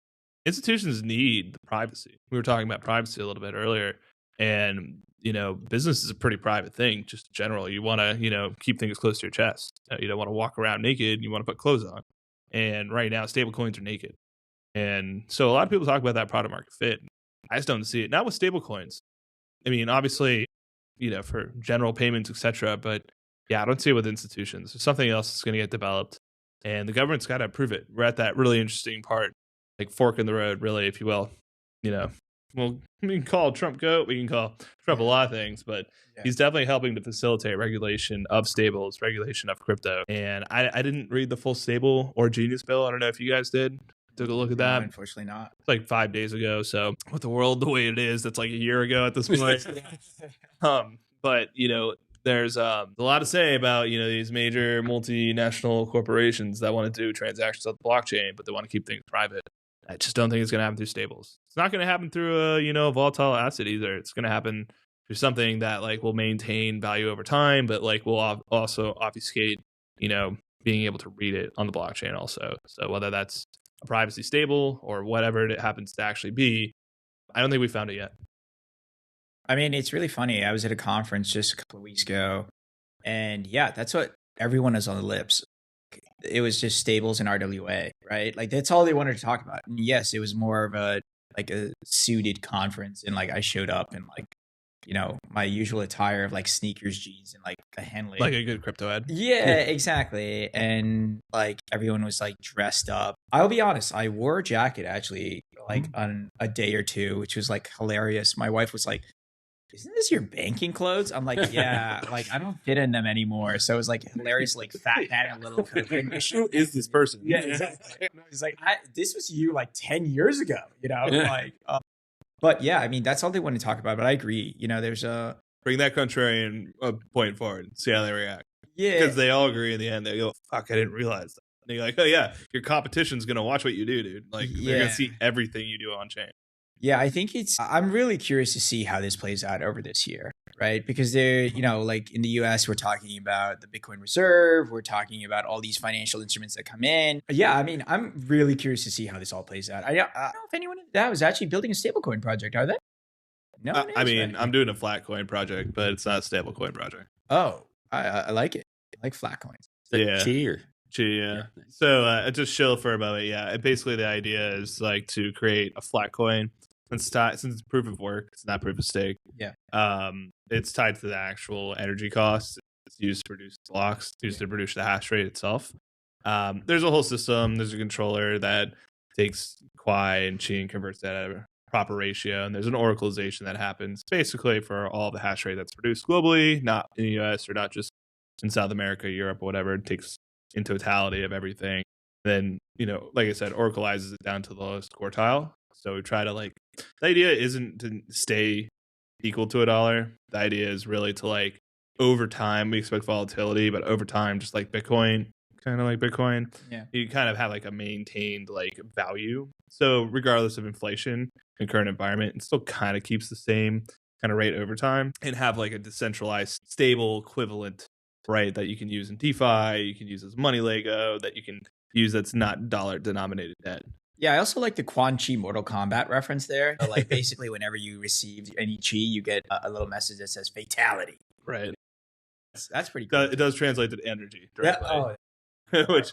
Institutions need the privacy. We were talking about privacy a little bit earlier. And, you know, business is a pretty private thing, just in general. You want to, you know, keep things close to your chest. You don't want to walk around naked. You want to put clothes on. And right now, stable coins are naked. And so a lot of people talk about that product market fit. I just don't see it. Not with stable coins. I mean, obviously, you know, for general payments, etc. But yeah, I don't see it with institutions. There's something else that's going to get developed, and the government's got to approve it. We're at that really interesting part, like fork in the road, really, if you will. You know, well, we can call Trump GOAT, we can call Trump a lot of things, but he's definitely helping to facilitate regulation of stables, regulation of crypto. And I didn't read the full stable or genius bill. I don't know if you guys did. Took a look at that. No, unfortunately not. It's like 5 days ago. So with the world the way it is, that's like a year ago at this point. But, you know, there's a lot to say about, you know, these major multinational corporations that want to do transactions on the blockchain, but they want to keep things private. I just don't think it's going to happen through stables. It's not going to happen through a, you know, volatile asset either. It's going to happen through something that like will maintain value over time, but like will also obfuscate, you know, being able to read it on the blockchain also. So whether that's a privacy stable or whatever it happens to actually be, I don't think we found it yet. I mean, it's really funny. I was at a conference just a couple of weeks ago, and yeah, that's what everyone is on the lips. It was just stables and RWA, right? Like that's all they wanted to talk about. And yes, it was more of a like a suited conference, and like I showed up in like, you know, my usual attire of like sneakers, jeans, and like a Henley, like a good crypto ad. Yeah, exactly. And like everyone was like dressed up. I'll be honest, I wore a jacket actually like on a day or two, which was like hilarious. My wife was like, isn't this your banking clothes? I'm like, yeah, like I don't fit in them anymore. So it was like hilarious, like fat man and little coat. Who is this person? Yeah, exactly. He's like, this was you like 10 years ago, you know? Like, but yeah, I mean, that's all they want to talk about. But I agree. You know, there's a bring that contrarian point forward and see how they react. Yeah, because they all agree in the end. They go, fuck, I didn't realize that. And you're like, oh yeah, your competition's gonna watch what you do, dude. Like they're gonna see everything you do on chain. Yeah, I think I'm really curious to see how this plays out over this year, right? Because they're, you know, like in the US, we're talking about the Bitcoin Reserve. We're talking about all these financial instruments that come in. Yeah, I mean, I'm really curious to see how this all plays out. I don't know if anyone in that was actually building a stablecoin project, are they? No, I mean, I'm doing a flat coin project, but it's not a stablecoin project. Oh, I like it. I like flat coins. T or Yeah. So just chill for a moment. Yeah. Basically, the idea is like to create a flat coin. Since it's proof of work, it's not proof of stake. Yeah. It's tied to the actual energy cost. It's used to produce blocks, used to produce the hash rate itself. There's a whole system. There's a controller that takes Quai and Chi and converts that at a proper ratio. And there's an oracleization that happens basically for all the hash rate that's produced globally, not in the US or not just in South America, Europe, or whatever. It takes in totality of everything. Then, like I said, oracleizes it down to the lowest quartile. So we try to the idea isn't to stay equal to $1. The idea is really to over time, we expect volatility, but over time, just like Bitcoin, you kind of have a maintained value. So regardless of inflation in current environment, it still kind of keeps the same kind of rate over time and have a decentralized stable equivalent, right? That you can use in DeFi, you can use as money Lego, that you can use that's not dollar denominated debt. Yeah, I also like the Quan Chi Mortal Kombat reference there. So, basically, whenever you receive any chi, you get a little message that says fatality. Right. That's pretty cool. It does translate to energy directly. Which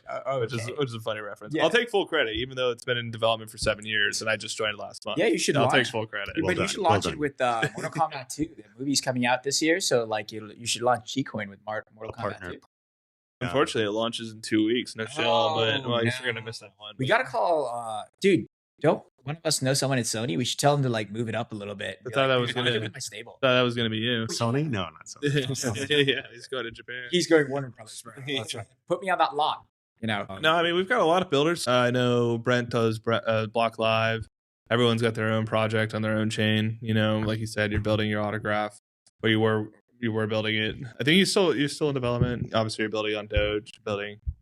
is a funny reference. Yeah. I'll take full credit, even though it's been in development for 7 years, and I just joined last month. Yeah, you should. I'll take full credit. But you should launch it with Mortal Kombat 2. The movie's coming out this year, so you should launch Chi-Coin with Mortal Kombat 2. Unfortunately, it launches in 2 weeks. No chill, but you're gonna miss that one. We gotta call, dude. Don't one of us know someone at Sony? We should tell them to move it up a little bit. I thought that was gonna be my stable. Thought that was gonna be you. Sony? No, not Sony. Yeah, he's going to Japan. He's going Warner Brothers. That's right. Put me on that lot. No, I mean we've got a lot of builders. I know Brent does Block Live. Everyone's got their own project on their own chain. Like you said, you're building your autograph, but you were building it. I think you're still in development. Obviously, you're building on Doge.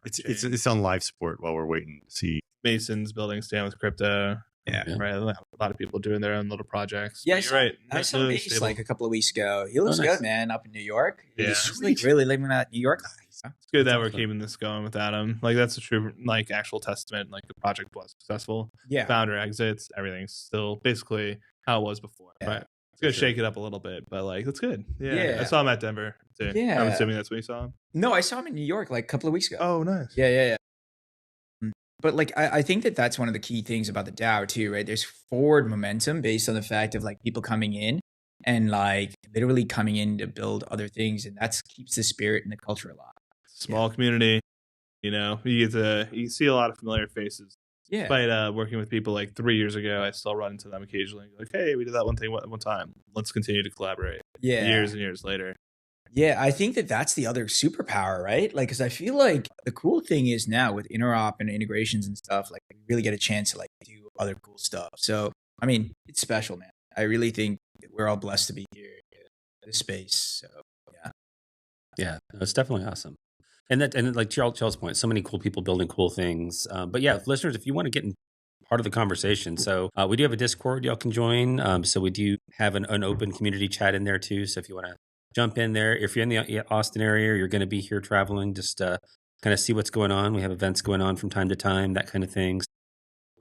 It's on live support while we're waiting to see. Mason's building Stand with Crypto. Yeah, right. A lot of people doing their own little projects. Yeah, you're right. I saw Mace a couple of weeks ago. He looks good, man. Up in New York. Yeah, he's really living that New York life. It's good that we're keeping this going without him. That's a true actual testament. The project was successful. Yeah, founder exits. Everything's still basically how it was before. Yeah. Right. It's gonna shake it up a little bit, but that's good. Yeah. I saw him at Denver too. Yeah, I'm assuming that's when you saw him. No, I saw him in New York a couple of weeks ago. Oh, nice. Yeah. But I think that's one of the key things about the DAO too, right? There's forward momentum based on the fact of people coming in and literally coming in to build other things, and that keeps the spirit and the culture alive. Small community, you see a lot of familiar faces. Yeah. Despite working with people 3 years ago, I still run into them occasionally. Hey, we did that one thing one time. Let's continue to collaborate. Yeah. Years and years later. Yeah, I think that's the other superpower, right? Because I feel the cool thing is now with interop and integrations and stuff, we really get a chance to do other cool stuff. So, I mean, it's special, man. I really think that we're all blessed to be here in this space. So, yeah. Yeah, it's definitely awesome. And Charles' point, so many cool people building cool things. But yeah, listeners, if you want to get in part of the conversation, so we do have a Discord y'all can join. So we do have an open community chat in there too. So if you want to jump in there, if you're in the Austin area, or you're going to be here traveling, just kind of see what's going on. We have events going on from time to time, that kind of things.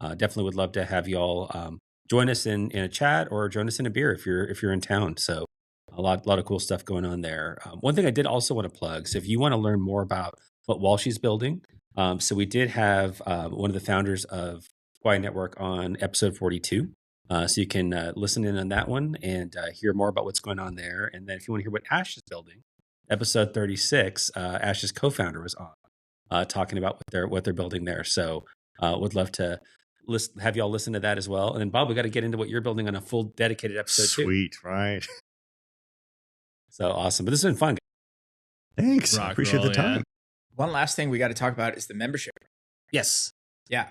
Definitely would love to have y'all join us in a chat or join us in a beer if you're in town. So a lot of cool stuff going on there. One thing I did also want to plug, so if you want to learn more about what Walshy's building, so we did have one of the founders of Quai Network on episode 42. So you can listen in on that one and hear more about what's going on there. And then if you want to hear what Ash is building, episode 36, Ash's co-founder was on talking about what they're building there. So would love to have y'all listen to that as well. And then Bob, we got to get into what you're building on a full dedicated episode too. Sweet, right? So awesome. But this has been fun. Thanks. Appreciate the time. Yeah. One last thing we got to talk about is the membership. Yes. Yeah.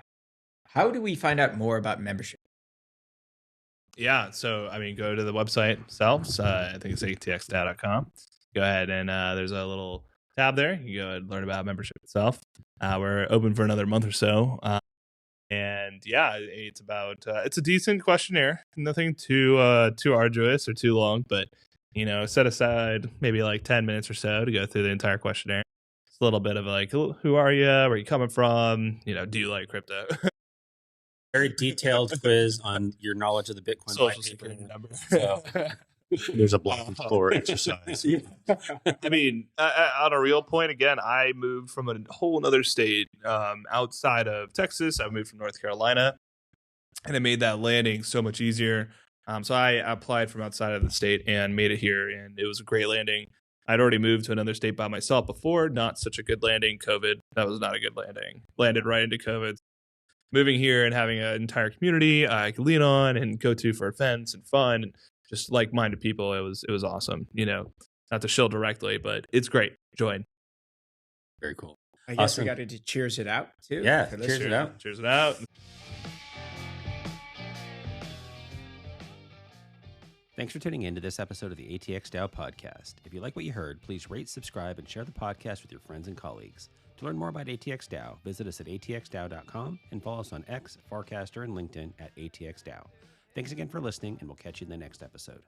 How do we find out more about membership? Yeah, so go to the website itself. I think it's atxdao.com. Go ahead and there's a little tab there. You go and learn about membership itself. We're open for another month or so, and yeah, it's a decent questionnaire. Nothing too arduous or too long, but set aside maybe 10 minutes or so to go through the entire questionnaire. It's a little bit of who are you? Where are you coming from? Do you like crypto? Very detailed quiz on your knowledge of the Bitcoin social security number. So, There's a block floor exercise. I mean, on a real point, again, I moved from a whole other state outside of Texas. I moved from North Carolina, and it made that landing so much easier. So I applied from outside of the state and made it here, and it was a great landing. I'd already moved to another state by myself before, not such a good landing. COVID, that was not a good landing. Landed right into COVID. Moving here and having an entire community I could lean on and go to for events and fun, and just like-minded people. It was awesome. You know, not to shill directly, but it's great. Join. Very cool. I guess Awesome. we got to cheers it out too. Yeah, for cheers listeners. it out. Cheers it out. Thanks for tuning in to this episode of the ATX DAO podcast. If you like what you heard, please rate, subscribe, and share the podcast with your friends and colleagues. To learn more about ATX DAO, visit us at atxdao.com and follow us on X, Farcaster, and LinkedIn at ATX DAO. Thanks again for listening, and we'll catch you in the next episode.